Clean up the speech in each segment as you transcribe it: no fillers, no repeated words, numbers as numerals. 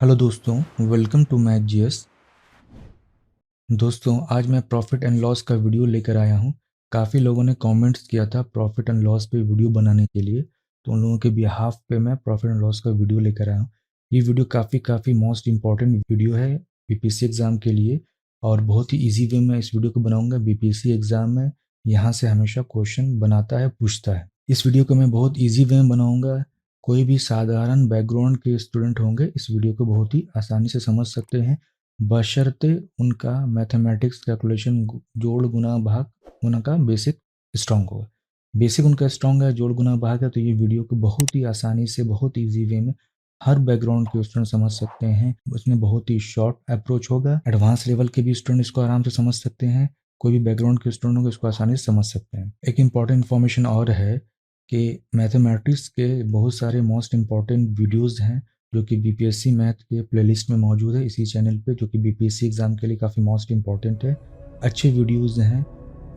Hello दोस्तों, welcome to math GS. दोस्तों, आज मैं प्रॉफिट एंड लॉस का वीडियो लेकर आया हूं। काफ़ी लोगों ने कमेंट्स किया था प्रॉफिट एंड लॉस पे वीडियो बनाने के लिए, तो उन लोगों के बिहाफ पे मैं प्रॉफिट एंड लॉस का वीडियो लेकर आया हूं। ये वीडियो काफ़ी मोस्ट इंपॉर्टेंट वीडियो है बीपीएससी एग्ज़ाम के लिए, और बहुत ही ईजी वे में इस वीडियो को बनाऊंगा। बीपीएससी एग्ज़ाम में यहाँ से हमेशा क्वेश्चन बनाता है, पूछता है। इस वीडियो को मैं बहुत ईजी वे में बनाऊंगा। कोई भी साधारण बैकग्राउंड के स्टूडेंट होंगे इस वीडियो को बहुत ही आसानी से समझ सकते हैं, बशर्ते उनका मैथमेटिक्स कैलकुलेशन जोड़ गुना भाग उनका बेसिक स्ट्रांग होगा। बेसिक उनका स्ट्रांग है, जोड़ गुना भाग है, तो ये वीडियो को बहुत ही आसानी से बहुत ईजी वे में हर बैकग्राउंड के स्टूडेंट समझ सकते हैं। उसमें बहुत ही शॉर्ट अप्रोच होगा। एडवांस लेवल के भी स्टूडेंट इसको आराम से समझ सकते हैं। कोई भी बैकग्राउंड के स्टूडेंट होंगे इसको आसानी से समझ सकते हैं। एक इम्पॉर्टेंट इन्फॉर्मेशन और है कि मैथमेटिक्स के बहुत सारे मोस्ट इम्पॉर्टेंट वीडियोज़ हैं जो कि बीपीएससी मैथ के प्लेलिस्ट में मौजूद है इसी चैनल पे, जो कि बीपीएससी एग्ज़ाम के लिए काफ़ी मोस्ट इंपॉर्टेंट है। अच्छे वीडियोज़ हैं,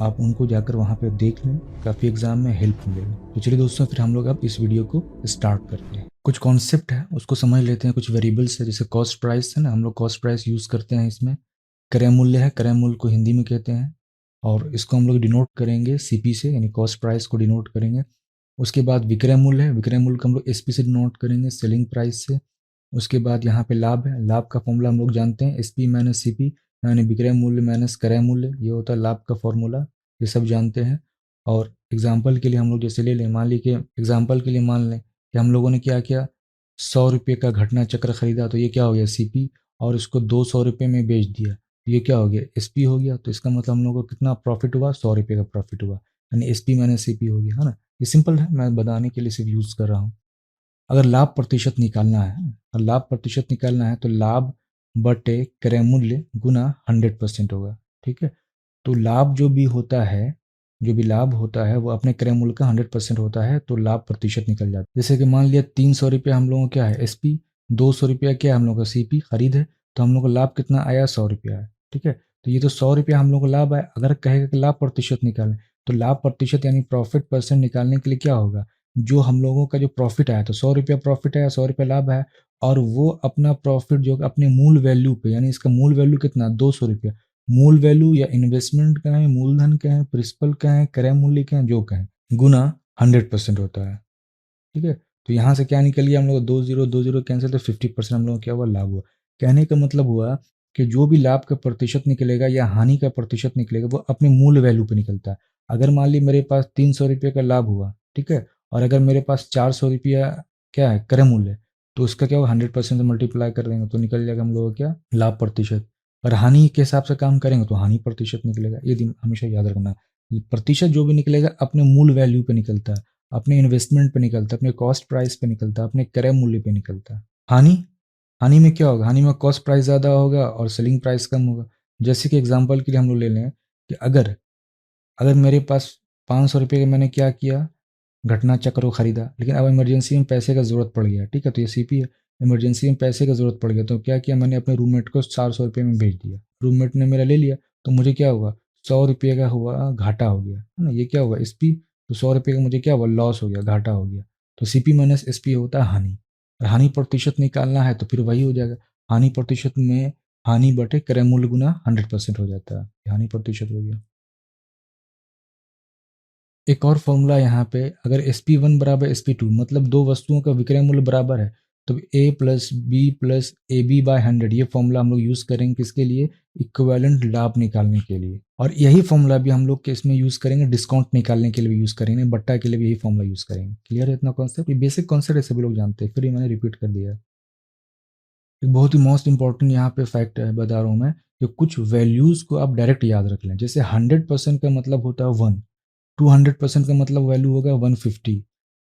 आप उनको जाकर वहाँ पे देख लें, काफ़ी एग्ज़ाम में हेल्प मिलेगी। तो चलिए दोस्तों, फिर हम लोग अब इस वीडियो को स्टार्ट करते हैं। कुछ कॉन्सेप्ट है उसको समझ लेते हैं। कुछ वेरिएबल्स है, जैसे कॉस्ट प्राइस है ना, हम लोग कॉस्ट प्राइस यूज़ करते हैं इसमें। क्रय मूल्य है, क्रय मूल्य को हिंदी में कहते हैं, और इसको हम लोग डिनोट करेंगे सीपी से, यानी कॉस्ट प्राइस को डिनोट करेंगे। उसके बाद विक्रय मूल्य है, विक्रय मूल्य को हम लोग एसपी से डिनोट करेंगे, सेलिंग प्राइस से। उसके बाद यहाँ पे लाभ है, लाभ का फॉर्मूला हम लोग जानते हैं, एसपी माइनस सीपी, यानी विक्रय मूल्य माइनस क्रय मूल्य, ये होता है लाभ का फॉर्मूला, ये सब जानते हैं। और एग्जाम्पल के लिए हम लोग जैसे ले लें, मान लीजिए एग्जाम्पल के लिए मान लें कि हम लोगों ने क्या किया, 100 रुपये का घटना चक्र खरीदा, तो ये क्या हो गया सीपी, और इसको 200 रुपये में बेच दिया, तो ये क्या हो गया एसपी हो गया। तो इसका मतलब हम लोगों को कितना प्रॉफिट हुआ, 100 रुपये का प्रॉफिट हुआ, यानी एसपी माइनस सीपी हो गया, है ना। ये सिंपल है, मैं बताने के लिए सिर्फ यूज़ कर रहा हूँ। अगर लाभ प्रतिशत निकालना है, और लाभ प्रतिशत निकालना है तो लाभ बटे क्रय मूल्य गुना 100% होगा, ठीक है। तो लाभ जो भी होता है, जो भी लाभ होता है वो अपने क्रय मूल्य का 100% होता है, तो लाभ प्रतिशत निकल जाता है। जैसे कि मान लिया 300 रुपये हम लोगों को क्या है एसपी, 200 रुपया क्या है हम लोगों का सीपी खरीद है, तो हम लोग को लाभ कितना आया, 100 रुपया है, ठीक है। तो ये तो 100 रुपया हम लोग को लाभ आया। अगर कहेगा कि लाभ प्रतिशत निकालें, तो लाभ प्रतिशत यानी प्रॉफिट परसेंट निकालने के लिए क्या होगा, जो हम लोगों का जो प्रॉफिट आया, तो 100 रुपया प्रॉफिट आया, 100 रुपया लाभ है, और वो अपना प्रॉफिट जो अपने मूल वैल्यू पे, यानी इसका मूल वैल्यू कितना, 200 रुपया, मूल वैल्यू या इन्वेस्टमेंट का है, मूलधन का है, प्रिंसिपल का है, क्रय मूल्य का है, जो का है, गुना 100% होता है, ठीक है। तो यहाँ से क्या निकल गया हम लोग, 2 0 कैंसिल, तो 50% हम लोग क्या हुआ, लाभ हुआ। कहने का मतलब हुआ कि जो भी लाभ का प्रतिशत निकलेगा या हानि का प्रतिशत निकलेगा वो अपने मूल वैल्यू पे निकलता है। अगर मान ली मेरे पास 300 रुपये का लाभ हुआ, ठीक है, और अगर मेरे पास 400 रुपया क्या है क्रय मूल्य, तो उसका क्या होगा, 100% से मल्टीप्लाई कर देंगे तो निकल जाएगा हम लोग क्या, लाभ प्रतिशत। और हानि के हिसाब से काम करेंगे तो हानि प्रतिशत निकलेगा। ये हमेशा याद रखना, प्रतिशत जो भी निकलेगा अपने मूल वैल्यू पे निकलता है, अपने इन्वेस्टमेंट पे निकलता है, अपने कॉस्ट प्राइस पे निकलता है, अपने क्रय मूल्य पे निकलता है। हानि, हानि में क्या होगा, हानि में कॉस्ट प्राइस ज़्यादा होगा और सेलिंग प्राइस कम होगा। जैसे कि एग्जांपल के लिए हम लोग ले लें कि अगर अगर मेरे पास 500 रुपये का मैंने क्या किया, घटना चक्र को खरीदा, लेकिन अब इमरजेंसी में पैसे का ज़रूरत पड़ गया, ठीक है, तो ये सीपी है। इमरजेंसी में पैसे का ज़रूरत पड़ गया तो क्या किया मैंने, अपने रूममेट को 400 रुपये में भेज दिया, रूममेट ने मेरा ले लिया, तो मुझे क्या हुआ, 100 रुपये का हुआ घाटा हो गया, है ना। ये क्या हुआ एसपी, तो 100 रुपये का मुझे क्या हुआ, लॉस हो गया, घाटा हो गया। तो सीपी माइनस एसपी होता है हानि। और हानि प्रतिशत निकालना है तो फिर वही हो जाएगा, हानि प्रतिशत में हानि बटे क्रय मूल्य गुना 100% हो जाता है, हानि प्रतिशत हो गया। एक और फॉर्मूला यहाँ पे, अगर SP1 बराबर SP2, मतलब दो वस्तुओं का विक्रय मूल्य बराबर है, तो A plus B plus A B by 100, ये फॉर्मूला हम लोग यूज़ करेंगे किसके लिए, इक्विवेलेंट लाभ निकालने के लिए। और यही फॉर्मूला भी हम लोग के इसमें यूज़ करेंगे, डिस्काउंट निकालने के लिए भी यूज़ करेंगे, बट्टा के लिए भी यही फॉर्मूला यूज़ करेंगे। क्लियर है इतना कॉन्सेप्ट, ये बेसिक कॉन्सेप्ट है, सभी लोग जानते हैं, फिर ये मैंने रिपीट कर दिया है। एक बहुत ही मोस्ट इंपॉर्टेंट यहाँ पे फैक्ट है, बता रहा हूँ मैं, कि कुछ वैल्यूज़ को आप डायरेक्ट याद रख लें। जैसे 100% का मतलब होता है 1, 200% का मतलब वैल्यू होगा 150,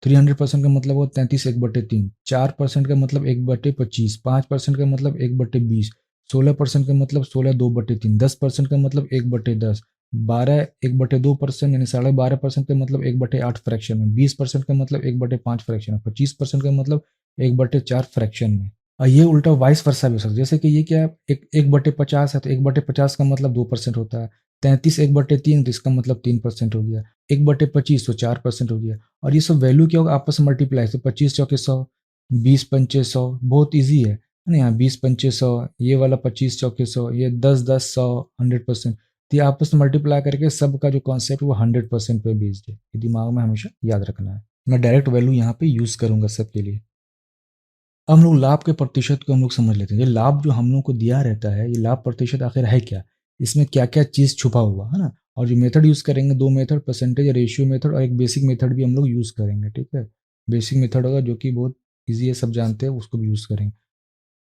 300% का मतलब होगा 33/3, 4% का मतलब 1/25, 5% का मतलब 1/20, 16% का मतलब 16/2/3, 10% का मतलब 1/10, 12 1/2% यानी 12.5% का मतलब 1/8 फ्रैक्शन में, 20% का मतलब 1/5 फ्रैक्शन में, 25% का मतलब 1/4 फ्रैक्शन में। और ये उल्टा वाइस वर्सा भी हो सकता है, जैसे कि ये क्या है, 1/50 है तो 1/50 का मतलब 2% होता है, 33 1/3 तो इसका मतलब 3% हो गया, 1/25 तो 4% हो गया। और ये सब वैल्यू क्या होगा, आपस में मल्टीप्लाई, तो 25 चौके 100, 20 पंचे 100, बहुत ईजी है। है ना, यहाँ 20 पंचे 100, ये वाला 25 चौके 100, ये 10 10 100, 100%। तो ये आपस में मल्टीप्लाई करके सबका जो कॉन्सेप्ट वो 100% पे बेस्ड है, ये दिमाग में हमेशा याद रखना है। मैं डायरेक्ट वैल्यू यहाँ पे यूज़ करूँगा सबके लिए। अब हम लोग लाभ के प्रतिशत को हम लोग समझ लेते हैं। ये लाभ जो हम लोग को दिया रहता है, ये लाभ प्रतिशत आखिर है क्या? इसमें क्या-क्या चीज़ छुपा हुआ है ना? और जो मेथड यूज़ करेंगे, 2 मेथड, परसेंटेज रेशियो मेथड और एक बेसिक मेथड भी हम लोग यूज़ करेंगे, ठीक है? बेसिक मेथड होगा जो कि बहुत ईज़ी है, सब जानते हैं, उसको भी यूज़ करेंगे।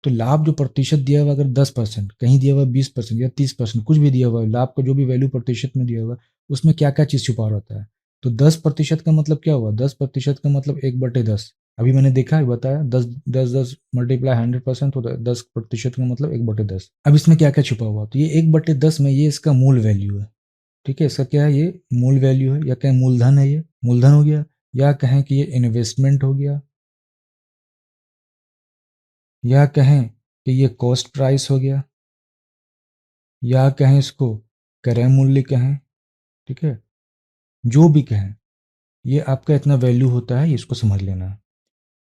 तो लाभ जो प्रतिशत दिया हुआ, अगर 10%, कहीं दिया हुआ 20% या 30%, कुछ भी दिया हुआ है, लाभ का जो भी वैल्यू प्रतिशत में दिया हुआ है, उसमें क्या-क्या चीज़ छुपा रहता है। तो 10% का मतलब क्या हुआ? 10% का मतलब 1/10। अभी मैंने देखा है, बताया, 10 10 10 मल्टीप्लाई 100% होता है, 10% का मतलब 1/10। अब इसमें क्या-क्या छुपा हुआ? तो ये 1/10 में ये इसका मूल वैल्यू है, ठीक है? इसका क्या है? ये मूल वैल्यू है, या कहें मूलधन है, ये मूलधन हो गया, या कहें कि ये इन्वेस्टमेंट हो गया, या कहें कि ये कॉस्ट प्राइस हो गया, या कहें इसको क्रय मूल्य कहें, ठीक है? जो भी कहें, ये आपका इतना वैल्यू होता है, इसको समझ लेना है।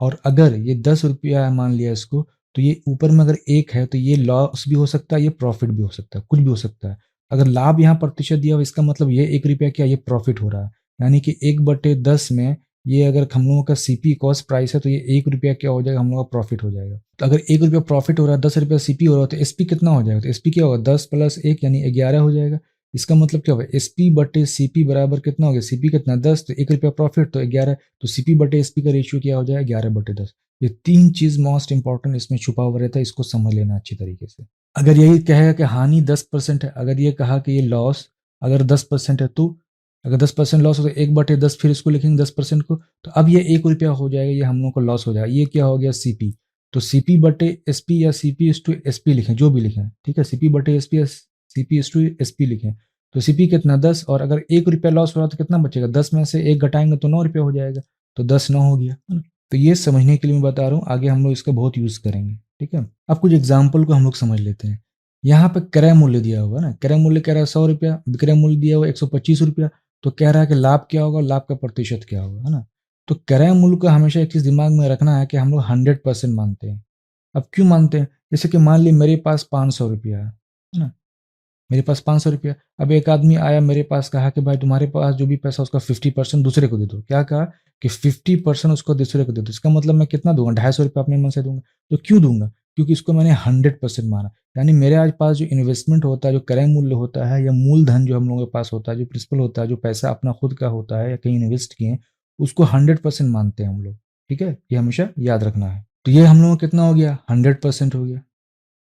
और अगर ये 10 रुपया है, मान लिया इसको, तो ये ऊपर में अगर 1 है, तो ये लॉस भी हो सकता है, ये प्रॉफ़िट भी हो सकता है, कुछ भी हो सकता है। अगर लाभ यहाँ प्रतिशत दिया हो, इसका मतलब ये 1 रुपया क्या, ये प्रॉफ़िट हो रहा है। यानी कि 1/10 में ये अगर हम लोगों का सीपी कॉस्ट प्राइस है, तो ये 1 रुपया क्या हो जाएगा, हम लोगों का प्रॉफ़िट हो जाएगा। तो अगर 1 रुपया प्रॉफ़िट हो रहा है, 10 रुपया सीपी हो रहा है, तो एसपी कितना हो जाएगा? तो एसपी क्या होगा, 10 + 1 यानी 11 हो जाएगा। इसका मतलब क्या होगा, एसपी/सीपी बराबर कितना हो गया, सीपी कितना 10, तो 1 रुपया प्रॉफ़िट तो 11, तो सीपी/एसपी का रेशियो क्या हो जाएगा, 11/10। ये 3 चीज़ मोस्ट इम्पोर्टेंट इसमें छुपा हुआ रहता है, इसको समझ लेना अच्छी तरीके से। अगर यही कहेगा कि हानि 10% है, अगर ये कहा कि ये लॉस अगर 10% है, तो अगर 10% लॉस हो तो 1/10 फिर इसको लिखेंगे 10% को, तो अब ये 1 रुपया हो जाएगा, ये हम लोग को लॉस हो जाएगा। ये क्या हो गया, सीपी। तो सीपी/एसपी या सीपी/एसपी लिखें, जो भी लिखें, ठीक है? सीपी/एसपी या सीपी/एसपी लिखें। तो सीपी कितना 10, और अगर 1 रुपया लॉस हो रहा तो कितना बचेगा, 10 में से 1 घटाएँगे तो 9 रुपया हो जाएगा। तो 10 9 हो गया, है ना? तो ये समझने के लिए मैं बता रहा हूँ, आगे हम लोग इसका बहुत यूज़ करेंगे, ठीक है? अब कुछ एग्ज़ाम्पल को हम लोग समझ लेते हैं। यहाँ पे क्रय मूल्य दिया हुआ है ना, क्रय मूल्य कह रहा है 100 रुपया, विक्रय मूल्य दिया हुआ है 125 रुपया, तो कह रहा है कि लाभ क्या होगा, लाभ का प्रतिशत क्या होगा, है ना? तो क्रय मूल्य को हमेशा एक चीज़ दिमाग में रखना है कि हम लोग 100% मानते हैं। अब क्यों मानते हैं? जैसे कि मान ली मेरे पास 500 रुपया है ना? मेरे पास 500 रुपया। अब एक आदमी आया मेरे पास, कहा कि भाई तुम्हारे पास जो भी पैसा उसका 50% दूसरे को दे दो। क्या कहा कि 50% उसको दूसरे को दे दो। इसका मतलब मैं कितना दूँगा? 250 रुपया अपने मन से दूँगा। तो क्यों दूँगा? क्योंकि इसको मैंने 100% माना। यानी मेरे आज पास जो इन्वेस्टमेंट होता है, जो क्रय मूल्य होता है, या मूलधन जो हम लोगों के पास होता है, जो प्रिंसिपल होता है, जो पैसा अपना खुद का होता है या कहीं इन्वेस्ट किए हैं, उसको 100% मानते हैं हम लोग। ठीक है? ये हमेशा याद रखना है। तो ये हम लोगों को कितना हो गया? 100% हो गया।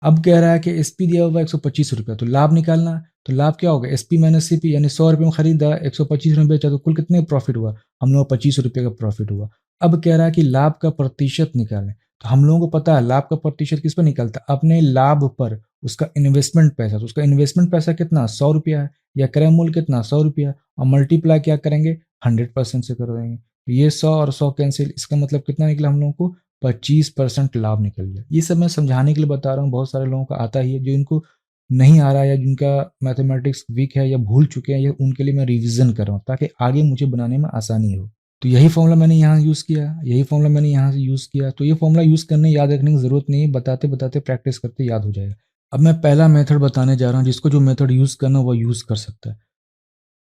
अब कह रहा है कि एसपी दिया हुआ है 125 रुपया, तो लाभ निकालना है। तो लाभ क्या होगा? एसपी माइनस सीपी, यानी 100 रुपये में खरीदा, 125 में बेचा, तो कुल कितने का प्रॉफिट हुआ? हम लोगों को 25 रुपये का प्रॉफिट हुआ। अब कह रहा है कि लाभ का प्रतिशत निकालें। तो हम लोगों को पता है लाभ का प्रतिशत किस पर निकलता है? अपने लाभ पर उसका इन्वेस्टमेंट पैसा। तो उसका इन्वेस्टमेंट पैसा कितना? 100 रुपया है, या क्रय मूल्य कितना? 100 रुपया, और मल्टीप्लाई क्या करेंगे? 100% से कर देंगे। तो ये 100 और 100 कैंसिल, इसका मतलब कितना निकला हम लोगों को? 25% लाभ निकल गया। ये सब मैं समझाने के लिए बता रहा हूँ, बहुत सारे लोगों को आता ही है, जो इनको नहीं आ रहा है या जिनका मैथमेटिक्स वीक है या भूल चुके हैं, ये उनके लिए मैं रिवीजन कर रहा हूँ ताकि आगे मुझे बनाने में आसानी हो। तो यही फॉर्मूला मैंने यहाँ यूज़ किया, यही फॉर्मूला मैंने यहाँ से यूज़ किया। तो ये फॉर्मूला यूज़ करने याद रखने की ज़रूरत नहीं है, बताते-बताते प्रैक्टिस करते याद हो जाएगा। अब मैं पहला मेथड बताने जा रहा हूँ, जिसको जो मेथड यूज़ करना है वो यूज़ कर सकता है।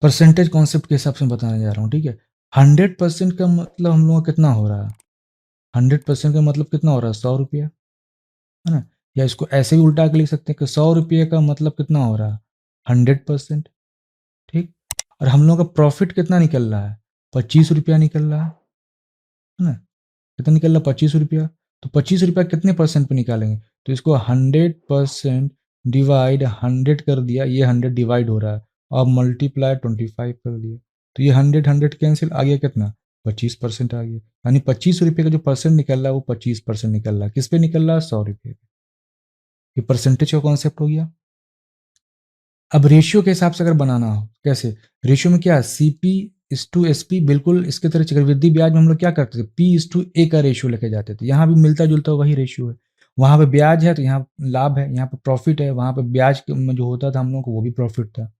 परसेंटेज कॉन्सेप्ट के हिसाब से बताने जा रहा हूँ, ठीक है? 100% का मतलब हम लोगों का कितना हो रहा है? 100% का मतलब कितना हो रहा है? 100 रुपया, है ना? या इसको ऐसे भी उल्टा के लिख सकते हैं कि 100 रुपये का मतलब कितना हो रहा है? 100%, ठीक? और हम लोगों का प्रॉफ़िट कितना निकल रहा है? 25 रुपया निकल रहा है ना? कितना निकल रहा है? 25 रुपया। तो 25 रुपया कितने परसेंट पे निकालेंगे? तो इसको 100% डिवाइड 100 कर दिया, ये 100 डिवाइड हो रहा है, और मल्टीप्लाई 25 कर दिया। तो ये 100 100 कैंसिल, आ गया कितना? 25% आ गया। यानी 25 रुपये का जो परसेंट निकल रहा है वो 25% निकल रहा है। किस पे निकल रहा है? 100 रुपये पे। ये परसेंटेज का कॉन्सेप्ट हो गया। अब रेशियो के हिसाब से अगर बनाना हो, कैसे? रेशियो में क्या है? सीपी इज टू एसपी, बिल्कुल इसके तरह चक्रवृद्धि ब्याज में हम लोग क्या करते थे? पी इज टू ए का रेशियो लेके जाते थे। यहाँ भी मिलता जुलता वही रेशियो है। वहां पे ब्याज है तो यहाँ लाभ है, यहाँ पे प्रॉफिट है, वहां पे ब्याज में जो होता था हम लोग को वो भी प्रॉफिट था।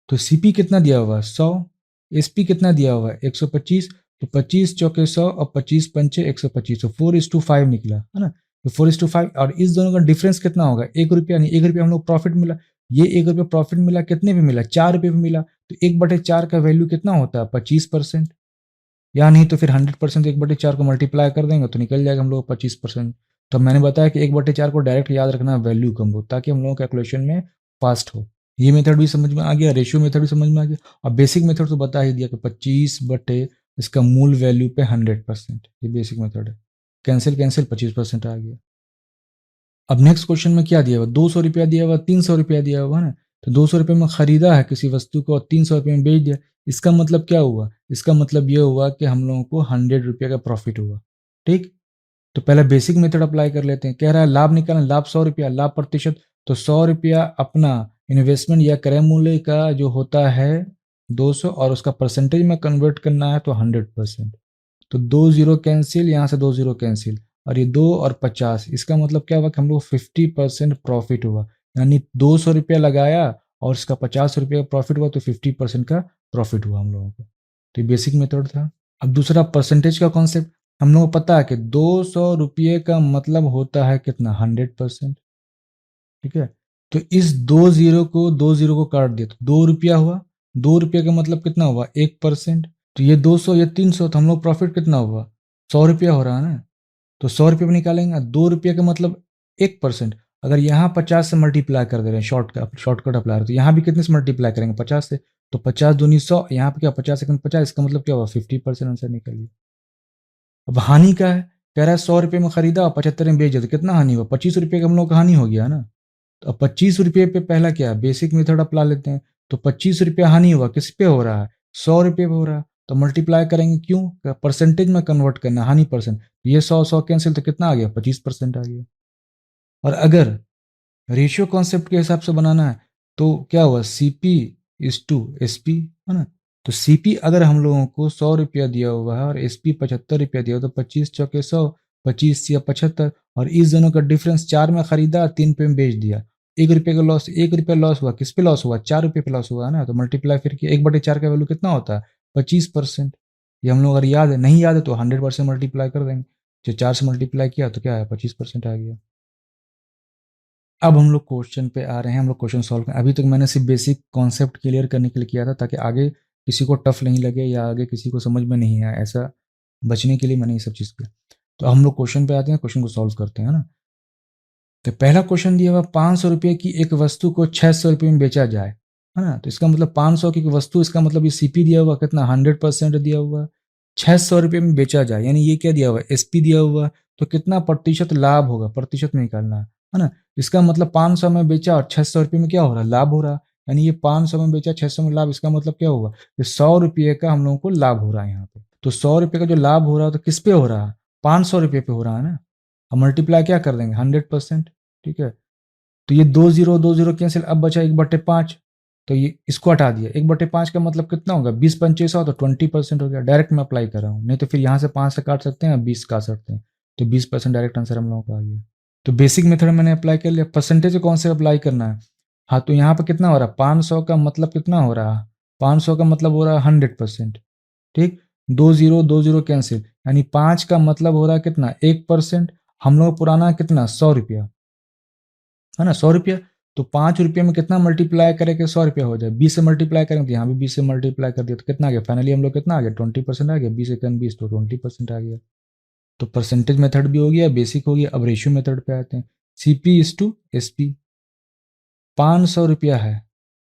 तो सीपी कितना दिया हुआ है? 100। एसपी कितना दिया हुआ है? 125। तो 25 चौके 100 और 25 पंचे 125, तो 4:5 निकला, है ना? तो 4:5 और इस दोनों का डिफरेंस कितना होगा, 1 रुपया। नहीं, 1 रुपया हम लोग प्रॉफिट मिला, ये 1 रुपया प्रॉफिट मिला कितने पे मिला, 4 रुपये पे मिला। तो 1/4 का वैल्यू कितना होता है, 25%। या नहीं तो फिर 100% 1/4 को मल्टीप्लाई कर देंगे तो निकल जाएगा हम लोग 25%। तो मैंने बताया कि 1/4 को डायरेक्ट याद रखना वैल्यू कम हो, ताकि हम लोगों का कैलकुलेशन में फास्ट हो। ये मेथड भी समझ में आ गया, रेशियो मेथड भी समझ में आ गया, और बेसिक मेथड तो बता ही दिया कि 25 बटे इसका मूल वैल्यू पे 100%, ये बेसिक मेथड है। कैंसिल कैंसिल 25% आ गया। अब नेक्स्ट क्वेश्चन में क्या दिया हुआ, 200 रुपया दिया हुआ, 300 रुपया दिया हुआ है ना। तो 200 रुपये में खरीदा है किसी वस्तु को और 300 रुपये में बेच दिया। इसका मतलब क्या हुआ, इसका मतलब ये हुआ कि हम लोगों को 100 रुपये का प्रॉफिट हुआ। ठीक, तो पहले बेसिक मेथड अप्लाई कर लेते हैं। कह रहा है लाभ निकालना, लाभ 100 रुपया, लाभ प्रतिशत। तो 100 रुपया अपना इन्वेस्टमेंट या क्रय मूल्य का जो होता है 200, और उसका परसेंटेज में कन्वर्ट करना है तो 100%। तो 2 जीरो कैंसिल, यहाँ से 2 जीरो कैंसिल, और ये 2 और 50, इसका मतलब क्या हुआ कि हम लोग 50% प्रॉफिट हुआ। यानी 200 रुपया लगाया और इसका 50 रुपये का प्रॉफिट हुआ, तो 50% का प्रॉफिट हुआ हम लोगों को। तो ये बेसिक मेथड था। अब दूसरा परसेंटेज का कॉन्सेप्ट। हम लोगों को पता है कि 200 रुपये का मतलब होता है कितना, 100%। ठीक है, तो इस 2 जीरो को काट दिया तो 2 रुपया हुआ। 2 रुपये का मतलब कितना हुआ, 1%। तो ये 200, ये 300, तो हम लोग प्रॉफिट कितना हुआ, 100 रुपया हो रहा है ना। तो 100 रुपये में निकालेंगे, 2 रुपये का मतलब 1%। अगर यहाँ 50 से मल्टीप्लाई कर दे रहे हैं, शॉर्टकट अप्लाई, तो यहाँ भी कितने से मल्टीप्लाई करेंगे, 50 से। तो 50 दूनी 100, यहाँ पे क्या 50 इसका मतलब क्या हुआ, 50% आंसर निकलिए। अब हानि का है, कह रहा है 100 रुपये में खरीदा और 75 में बेच दिया, तो कितना हानि हुआ, 25 रुपये का हम लोग का हानि हो गया ना। तो अब 25 रुपये पे पहला क्या है, बेसिक मेथड अप्लाई लेते हैं। तो 25 रुपया हानि हुआ, किस पे हो रहा है, 100 रुपये पे हो रहा है। तो मल्टीप्लाई करेंगे, क्यों, परसेंटेज में कन्वर्ट करना, हानि परसेंट। ये 100 कैंसिल, तो कितना आ गया, 25% आ गया। और अगर रेशियो कॉन्सेप्ट के हिसाब से बनाना है तो क्या हुआ, सीपी इज टू एसपी, है ना। तो सीपी अगर हम लोगों को 100 रुपया दिया हुआ है और एसपी 75 रुपया दिया हुआ, तो 25 चौके 100, 25 या 75, और इस दोनों का डिफरेंस, 4 में खरीदा 3 पे में बेच दिया। 1 रुपये का लॉस, 1 रुपया लॉस हुआ, किस पे लॉस हुआ, 4 रुपये पे लॉस हुआ है ना। तो मल्टीप्लाई फिर किया, 1/4 का वैल्यू कितना होता है, 25%। ये हम लोग अगर याद है, नहीं याद है तो 100% मल्टीप्लाई कर देंगे। जो 4 से मल्टीप्लाई किया तो क्या है, 25% आ गया। अब हम लोग क्वेश्चन पे आ रहे हैं, हम लोग क्वेश्चन सॉल्व करें। अभी तक मैंने सिर्फ बेसिक कॉन्सेप्ट क्लियर करने के लिए किया था, ताकि आगे किसी को टफ नहीं लगे या आगे किसी को समझ में नहीं आए, ऐसा बचने के लिए मैंने ये सब चीज़ किया। तो हम लोग क्वेश्चन पे आते हैं, क्वेश्चन को सॉल्व करते हैं, है ना। तो पहला क्वेश्चन दिया हुआ, 500 रुपये की एक वस्तु को 600 रुपये में बेचा जाए, है ना। तो इसका मतलब 500 की वस्तु, इसका मतलब ये सीपी दिया हुआ कितना, 100% दिया हुआ। 600 रुपये में बेचा जाए, यानी ये क्या दिया हुआ, एसपी दिया हुआ। तो कितना प्रतिशत लाभ होगा, प्रतिशत में निकालना है ना। इसका मतलब 500 में बेचा और 600 रुपये में क्या हो रहा है, लाभ हो रहा है। यानी ये 500 में बेचा, 600 में लाभ, इसका मतलब क्या हुआ, ये 100 रुपये का हम लोगों को लाभ हो रहा है यहाँ पे। तो 100 रुपये का जो लाभ हो रहा है तो किस पे हो रहा है, 500 रुपये पे हो रहा है ना। अब मल्टीप्लाई क्या कर देंगे, 100%। ठीक है, तो ये 2 जीरो कैंसिल, अब बचा 1/5। तो ये इसको हटा दिया, 1/5 का मतलब कितना होगा, 20 × 5 = 100, तो 20% हो गया। डायरेक्ट मैं अप्लाई कर रहा हूँ, नहीं तो फिर यहाँ से 5 से काट सकते हैं, 20 काट सकते हैं। तो 20% डायरेक्ट आंसर हम लोगों का आ गया। तो बेसिक मेथड मैंने अप्लाई कर लिया। परसेंटेज कौन से अप्लाई करना है, हाँ, तो यहाँ पर कितना हो रहा है, 500 का मतलब कितना हो रहा है, 500 का मतलब हो रहा है 100%। ठीक, 2 जीरो कैंसिल, यानी 5 का मतलब हो रहा है कितना, 1%। हम लोग पुराना कितना, 100 रुपया, है ना, 100 रुपया। तो 5 रुपये में कितना मल्टीप्लाई करें 100 रुपया हो जाए, 20 से मल्टीप्लाई करेंगे तो यहाँ भी 20 से मल्टीप्लाई कर दिया, तो कितना आ गया, फाइनली हम लोग कितना आ गया, 20% आ गया। 20 × 20 तो 20% आ गया। तो परसेंटेज मेथड भी हो गया, बेसिक हो गया। अब रेशियो मेथड पे आते हैं। सीपी इज टू एसपी, 500 रुपया है,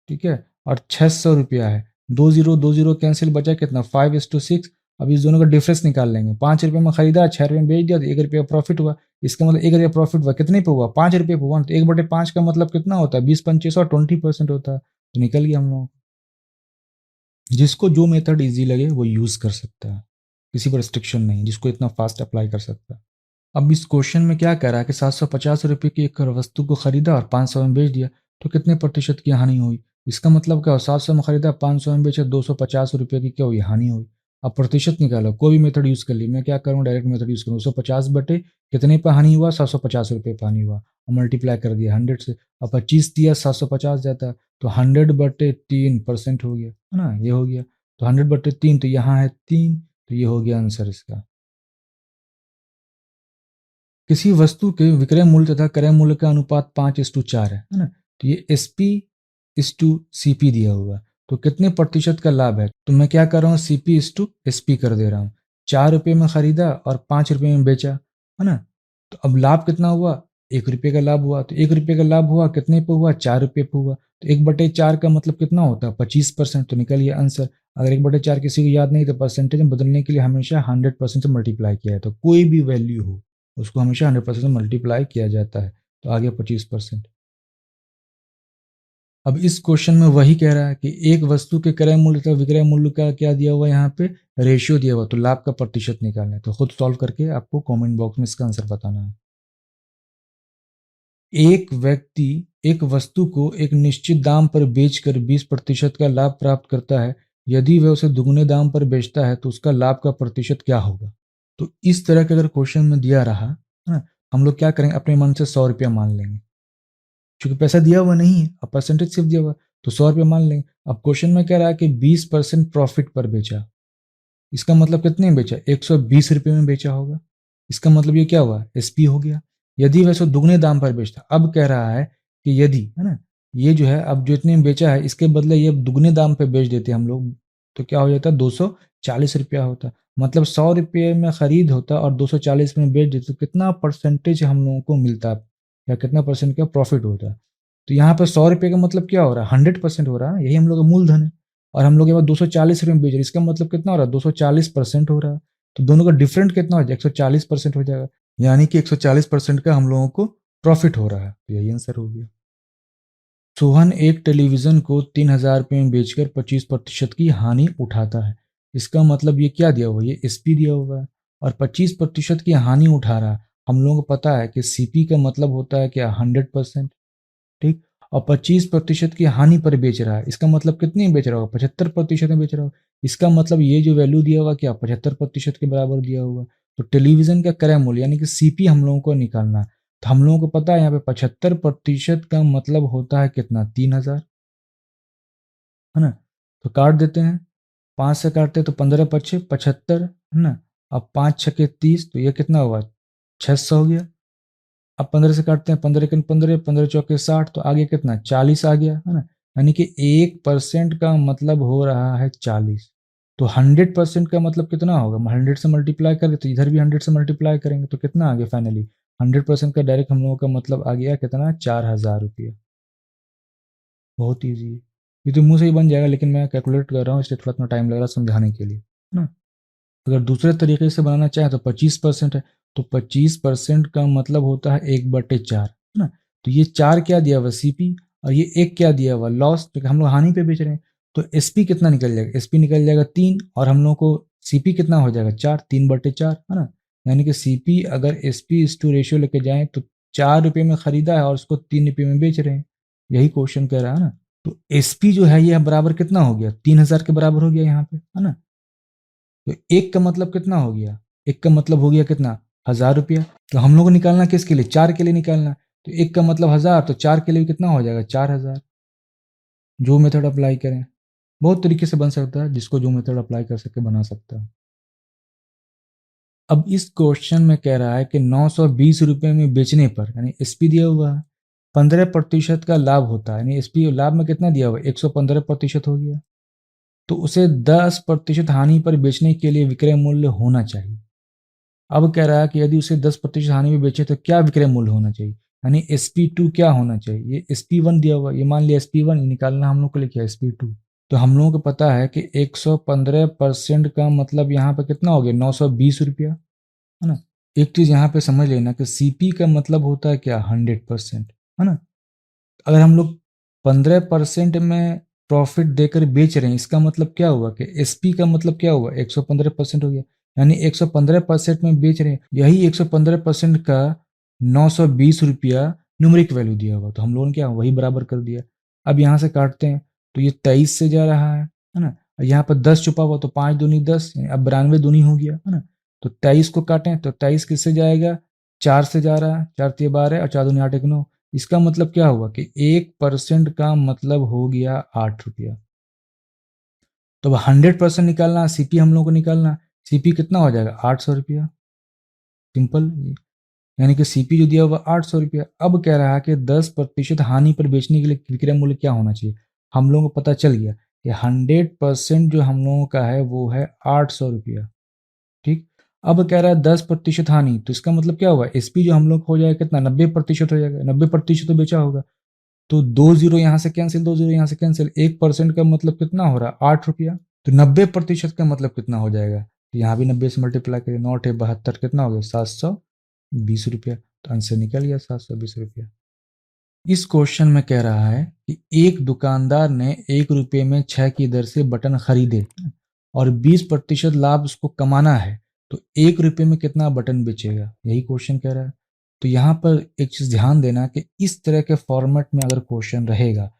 ठीक है, और 600 रुपया है। 2 जीरो कैंसिल, बचा कितना, 5:6। अब इस दोनों का डिफरेंस निकाल लेंगे। 5 रुपये में खरीदा, 6 रुपये में बेच दिया, तो 1 रुपया प्रॉफिट हुआ। इसका मतलब 1 रुपया प्रॉफिट हुआ, कितने पे हुआ, 5 रुपये पे हुआ। तो 1/5 का मतलब कितना होता है, 20 × 25 और 20% होता है। तो निकल गया हम लोग। जिसको जो मेथड ईजी लगे वो यूज़ कर सकता है, किसी पर रिस्ट्रिक्शन नहीं, जिसको इतना फास्ट अप्लाई कर सकता है। अब इस क्वेश्चन में क्या कह रहा है कि 750 रुपये की एक वस्तु को खरीदा और 500 में बेच दिया, तो कितने प्रतिशत की हानि हुई। इसका मतलब क्या हो, 700 में खरीदा, 500 में बेचा, 250 रुपये की क्या हुई, हानि हुई। अब प्रतिशत निकालो, कोई भी मेथड यूज़ कर ली, मैं क्या करूँ, डायरेक्ट मेथड यूज़ करूँ। 250 बटे कितने पर हानि हुआ, 750 रुपये पर हानि हुआ, और मल्टीप्लाई कर दिया 100 से। अब 25 दिया, 750 जाता, तो 100/3% हो गया, है ना, ये हो गया। तो 100/3, तो यहाँ है 3, तो ये हो गया आंसर इसका। किसी वस्तु के विक्रय मूल्य तथा क्रय मूल्य का अनुपात 5:4 है ना। तो ये SP:CP दिया हुआ है। तो कितने प्रतिशत का लाभ है, तो मैं क्या कर रहा हूँ, CP:SP कर दे रहा हूँ। 4 रुपये में खरीदा और 5 रुपये में बेचा, है ना। तो अब लाभ कितना हुआ, 1 रुपये का लाभ हुआ। तो 1 रुपये का लाभ हुआ कितने पे हुआ, 4 रुपये पे हुआ। तो 1/4 का मतलब कितना होता है, 25%। तो निकल गया आंसर। अगर 1/4 किसी को याद नहीं तो परसेंटेज में बदलने के लिए हमेशा 100% से मल्टीप्लाई किया है। तो कोई भी वैल्यू हो उसको हमेशा 100% से मल्टीप्लाई किया जाता है। तो आ गया 25%। अब इस क्वेश्चन में वही कह रहा है कि एक वस्तु के क्रय मूल्य तथा विक्रय मूल्य का क्या दिया हुआ है, यहाँ पे रेशियो दिया हुआ, तो लाभ का प्रतिशत निकालना है। तो खुद सॉल्व करके आपको कमेंट बॉक्स में इसका आंसर बताना है। एक व्यक्ति एक वस्तु को एक निश्चित दाम पर बेचकर 20% का लाभ प्राप्त करता है। यदि वह उसे दुगने दाम पर बेचता है तो उसका लाभ का प्रतिशत क्या होगा। तो इस तरह के अगर क्वेश्चन में दिया रहा है ना, हम लोग क्या करेंगे, अपने मन से 100 रुपया मान लेंगे, क्योंकि पैसा दिया हुआ नहीं है, अब परसेंटेज सिर्फ दिया हुआ, तो 100 रुपया मान लेंगे। अब क्वेश्चन में क्या रहा है कि 20% प्रॉफिट पर बेचा, इसका मतलब कितने में बेचा, 120 रुपये में बेचा होगा। इसका मतलब ये क्या हुआ, SP हो गया। यदि वैसे दुगने दाम पर बेचता, अब कह रहा है कि यदि, है ना, ये जो है अब जो इतने में बेचा है इसके बदले ये दुगने दाम पे बेच देते हम लोग, तो क्या हो जाता, 240 रुपया होता। मतलब 100 रुपये में खरीद होता और 240 में बेच देते, तो कितना परसेंटेज हम लोगों को मिलता या कितना परसेंट का प्रॉफिट होता। तो यहाँ पर 100 रुपये का मतलब क्या हो रहा है, 100% हो रहा है, यही हम लोग का मूलधन है। और हम लोग के पास 240 रुपये में बेच रहे, इसका मतलब कितना हो रहा है, 240% हो रहा है। तो दोनों का डिफरेंट कितना हो जाएगा, 140% हो जाएगा। यानी कि 140% का हम लोगों को प्रॉफिट हो रहा है। तो यही आंसर हो गया। सोहन एक टेलीविजन को 3,000 रुपये में बेचकर 25% की हानि उठाता है। इसका मतलब ये क्या दिया हुआ है, ये SP दिया हुआ है और 25% की हानि उठा रहा है। हम लोगों को पता है कि CP का मतलब होता है क्या, 100%। ठीक। और 25% की हानि पर बेच रहा है, इसका मतलब कितने में बेच रहा होगा, 75% में बेच रहा होगा। इसका मतलब ये जो वैल्यू दिया हुआ क्या, 75% के बराबर दिया हुआ। तो टेलीविजन का क्रय मूल्य यानी कि CP हम लोगों को निकालना है। तो हम लोगों को पता है यहाँ पे 75% का मतलब होता है कितना, 3,000, है ना। तो काट देते हैं, 5 से काटते हैं तो 15×5 = 75, है ना। अब 5×6 = 30, तो ये कितना हुआ, 600 हो गया। अब 15 से काटते हैं, 15×15, 15×4 = 60, तो आगे कितना, 40 आ गया, है ना। यानी कि 1% का मतलब हो रहा है 40। तो 100% का मतलब कितना होगा, 100 से मल्टीप्लाई करेंगे तो इधर भी 100 से मल्टीप्लाई करेंगे तो कितना आ गया फाइनली, 100% का डायरेक्ट हम लोगों का मतलब आ गया कितना, 4,000 रुपये। बहुत ईजी है, ये तो मुंह से ही बन जाएगा, लेकिन मैं कैलकुलेट कर रहा हूँ इसलिए थोड़ा इतना टाइम लग रहा है समझाने के लिए, है ना। अगर दूसरे तरीके से बनाना चाहें तो 25% है। तो 25% का मतलब होता है 1/4, है ना। तो ये 4 क्या दिया हुआ, CP, और ये 1 क्या दिया हुआ, लॉस, क्योंकि हम लोग हानि पे बेच रहे हैं। तो SP कितना निकल जाएगा, SP निकल जाएगा 3, और हम लोग को CP कितना हो जाएगा, 4, 3/4, है ना। यानी कि CP अगर SP रेशियो लेके जाए तो 4 रुपये में खरीदा है और उसको 3 रुपये में बेच रहे हैं, यही क्वेश्चन कह रहा है ना। तो SP जो है ये बराबर कितना हो गया, 3,000 के बराबर हो गया यहाँ पे, है ना। तो 1 का मतलब कितना हो गया, 1 का मतलब हो गया कितना, 1,000 रुपया। तो हम लोग को निकालना किसके लिए, 4 के लिए निकालना। तो 1 का मतलब 1,000, तो 4 के लिए कितना हो जाएगा, 4,000। जो मेथड अप्लाई करें, बहुत तरीके से बन सकता है, जिसको जो मेथड अप्लाई कर सके बना सकता है। अब इस क्वेश्चन में कह रहा है कि 920 रुपये में बेचने पर, यानी SP दिया हुआ है, 15% का लाभ होता है। यानी SP लाभ में कितना दिया हुआ है, 115% हो गया। तो उसे 10% हानि पर बेचने के लिए विक्रय मूल्य होना चाहिए। अब कह रहा है कि यदि उसे 10% हानि में बेचे तो क्या विक्रय मूल्य होना चाहिए, यानी SP2 क्या होना चाहिए। ये SP1 दिया हुआ, ये मान लिया SP1, निकालना हम लोग को लिखा है SP2। तो हम लोगों को पता है कि 115% का मतलब यहाँ पे कितना हो गया, 920 रुपया, है ना। एक चीज यहाँ पे समझ लेना कि CP का मतलब होता है क्या, 100%, है ना। अगर हम लोग 15% में प्रॉफिट देकर बेच रहे हैं, इसका मतलब क्या हुआ कि SP का मतलब क्या हुआ, 115% हो गया। यानी 115% में बेच रहे हैं, यही 115% का 920 रुपया न्यूमरिक वैल्यू दिया हुआ, तो हम लोगों ने क्या वही बराबर कर दिया। अब यहाँ से काटते हैं तो ये 23 से जा रहा है ना। यहाँ पर 10 छुपा हुआ, तो 5 दूनी 10, अब 92 दूनी हो गया, है ना। तो 23 को काटें तो 23 किससे जाएगा, 4 से जा रहा है, 4×3 = 12 और 4 दूनी 8 × 9। इसका मतलब क्या हुआ कि 1% का मतलब हो गया 8 रुपया। तो अब 100% निकालना, CP हम लोग को निकालना, CP कितना हो जाएगा, 800 रुपया। सिंपल। यानी कि सीपी जो दिया हुआ 800 रुपया। अब कह रहा है कि 10% हानि पर बेचने के लिए विक्रय मूल्य क्या होना चाहिए। हम लोगों को पता चल गया कि 100% जो हम लोगों का है वो है 800 रुपया। ठीक। अब कह रहा है 10% हानि, तो इसका मतलब क्या हुआ, एसपी जो हम लोग हो जाएगा कितना, 90% हो जाएगा। 90% तो बेचा होगा, तो 2 जीरो यहाँ से कैंसिल, 2 जीरो यहाँ से कैंसिल, 1% का मतलब कितना हो रहा है, 8 रुपया। तो 90% का मतलब कितना हो जाएगा, तो यहाँ भी 90 से मल्टीप्लाई करिए, 9 × 72 कितना हो गया, 720 रुपया। तो आंसर निकल गया 720 रुपया। इस क्वेश्चन में कह रहा है कि एक दुकानदार ने 1 रुपये में 6 की दर से बटन खरीदे और 20% लाभ उसको कमाना है, तो 1 रुपये में कितना बटन बेचेगा, यही क्वेश्चन कह रहा है। तो यहाँ पर एक चीज ध्यान देना कि इस तरह के फॉर्मेट में अगर क्वेश्चन रहेगा,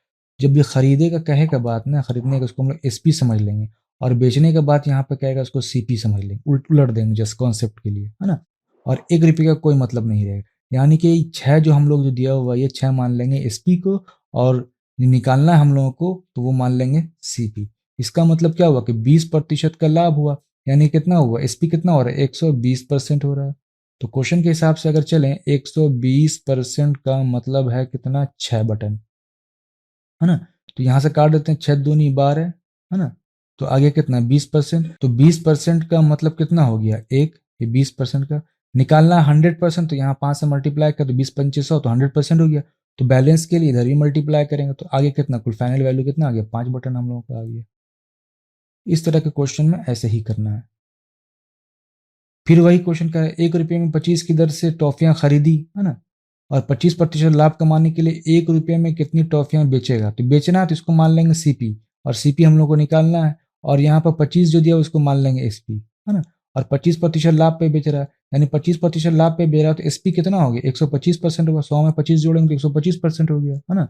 जब ये खरीदे का कहे का बात ना, खरीदने का उसको हम लोग एसपी समझ लेंगे, और बेचने का बात यहाँ पे कहेगा उसको सीपी समझ लेंगे, उलट देंगे जस्ट कॉन्सेप्ट के लिए, है ना। और 1 रुपये का कोई मतलब नहीं रहेगा। यानी कि 6 जो हम लोग जो दिया हुआ है, ये 6 मान लेंगे एसपी को, और निकालना है हम लोगों को तो वो मान लेंगे सीपी। इसका मतलब क्या हुआ कि 20% का लाभ हुआ, यानी कितना हुआ, एसपी कितना हो रहा है, 120% हो रहा है। तो क्वेश्चन के हिसाब से अगर चलें, 120% का मतलब है कितना, 6 बटन, है ना। तो यहां से काट देते हैं, 6 दूनी 12, है ना। तो आगे कितना, 20%, तो 20% का मतलब कितना हो गया, एक, ये 20% का निकालना 100%, तो यहाँ 5 से मल्टीप्लाई कर, तो 20×5 100, तो 100% हो गया। तो बैलेंस के लिए इधर भी मल्टीप्लाई करेंगे, तो आगे कितना, कुल फाइनल वैल्यू कितना आ गया, 5 बटन हम लोगों का आ गया। इस तरह के क्वेश्चन में ऐसे ही करना है। फिर वही क्वेश्चन का है, 1 रुपये में 25 की दर से टॉफियां खरीदी, है ना, और 25% लाभ कमाने के लिए 1 रुपये में कितनी टॉफियां बेचेगा। तो बेचना है तो इसको मान लेंगे सीपी, और सीपी हम लोग को निकालना है, और यहाँ पर 25 जो दिया उसको मान लेंगे एसपी, है ना। और 25% लाभ पे बेच रहा है, यानी 25% लाभ पे बेच रहा है, तो एसपी कितना हो गया, 125% होगा। 100 में 25 जोड़ेंगे तो 125% हो गया, है ना।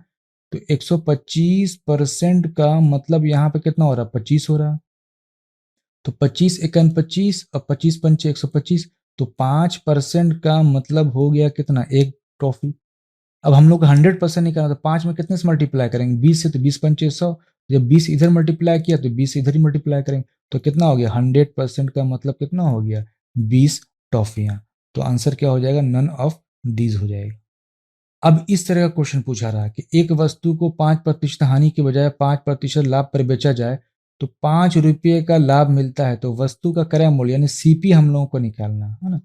तो 125% का मतलब यहाँ पे कितना हो रहा है, 25 हो रहा है। तो 25 × 25 और 25×5 125, तो 5% का मतलब हो गया कितना, एक ट्रॉफी। अब हम लोग 100% निकालना, तो 5 में कितने से मल्टीप्लाई करेंगे, 20 से, तो 20×5 100। जब 20 इधर मल्टीप्लाई किया तो 20 इधर ही मल्टीप्लाई करेंगे, तो कितना हो गया, 100% का मतलब कितना हो गया, 20 टॉफियां। तो आंसर क्या हो जाएगा, नन ऑफ दीज हो जाएगा। अब इस तरह का क्वेश्चन पूछा रहा है कि एक वस्तु को 5% हानि के बजाय 5% लाभ पर बेचा जाए तो 5 रुपये का लाभ मिलता है, तो वस्तु का क्रय मूल्य यानी सीपी हम लोगों को निकालना है ना।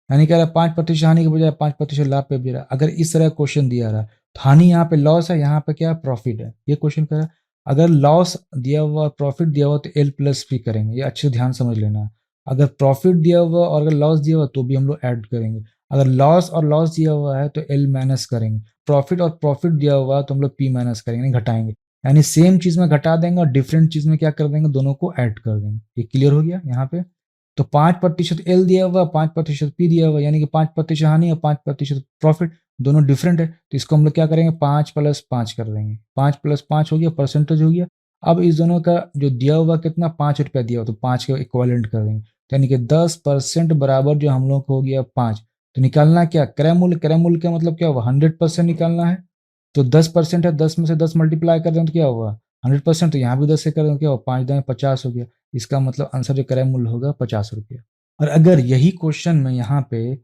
यानी कह रहा है 5% हानि के बजाय 5% लाभ पे बेच रहा है। अगर इस तरह क्वेश्चन दिया रहा तो हानि यहाँ पे लॉस है, यहाँ पे क्या प्रॉफिट है, ये क्वेश्चन कह रहा है। अगर लॉस दिया हुआ प्रॉफिट दिया हुआ तो L+P करेंगे, ये अच्छे से ध्यान समझ लेना। अगर प्रॉफिट दिया हुआ और अगर लॉस दिया हुआ तो भी हम लोग ऐड करेंगे। अगर लॉस और लॉस दिया हुआ है तो L माइनस करेंगे, प्रॉफिट और प्रॉफिट दिया हुआ है तो हम लोग P माइनस करेंगे, नहीं घटाएंगे। यानी सेम चीज में घटा देंगे और डिफरेंट चीज में क्या कर देंगे, दोनों को ऐड कर देंगे। ये क्लियर हो गया यहाँ पे। तो 5% एल दिया हुआ, 5% पी दिया हुआ, यानी कि 5% हानि और 5% प्रॉफिट, दोनों डिफरेंट है। तो इसको हम लोग क्या करेंगे, 5+5 कर देंगे। 5+5 हो गया, परसेंटेज हो गया। अब इस दोनों का जो दिया हुआ कितना, 5 रुपया दिया हुआ, तो 5 के इक्वालेंट कर देंगे। यानी कि 10% बराबर जो हम लोग को हो गया 5। तो निकालना क्या, क्रय मूल्य। क्रय मूल्य का मतलब क्या हुआ, 100% निकालना है। तो 10% है, 10 में से 10 मल्टीप्लाई कर दें तो क्या हुआ, 100%। तो यहाँ भी 10 से कर दें तो क्या हुआ, 5×10 50 हो गया। इसका मतलब आंसर जो क्रय मूल्य होगा 50 रुपया। और अगर यही क्वेश्चन में यहाँ पे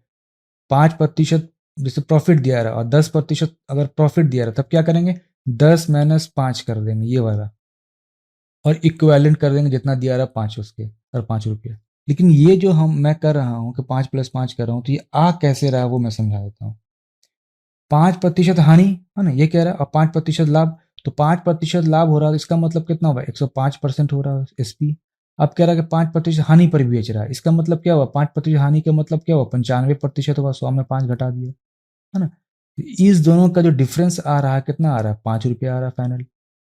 5% जैसे प्रॉफिट दिया रहा और 10% अगर प्रॉफिट दिया रहा, तब क्या करेंगे, 10-5 कर देंगे ये वाला, और इक्वेलेंट कर देंगे जितना दिया रहा 5 उसके, और 5 रुपया। लेकिन ये जो मैं कर रहा हूँ कि 5+5 कर रहा हूँ, तो ये आ कैसे रहा वो मैं समझा देता हूँ। 5% हानि, है ना, ये कह रहा है, और 5% लाभ। तो 5% लाभ हो रहा है, इसका मतलब कितना होगा, 105% हो रहा है एसपी। अब कह रहा है कि 5% हानि पर बेच रहा है, इसका मतलब क्या हुआ, 5% हानि का मतलब क्या हुआ, 95% हुआ। 100 में 5 घटा दिया, है ना। इस दोनों का जो डिफरेंस आ रहा है कितना आ रहा है, 5 रुपया आ रहा है फाइनल।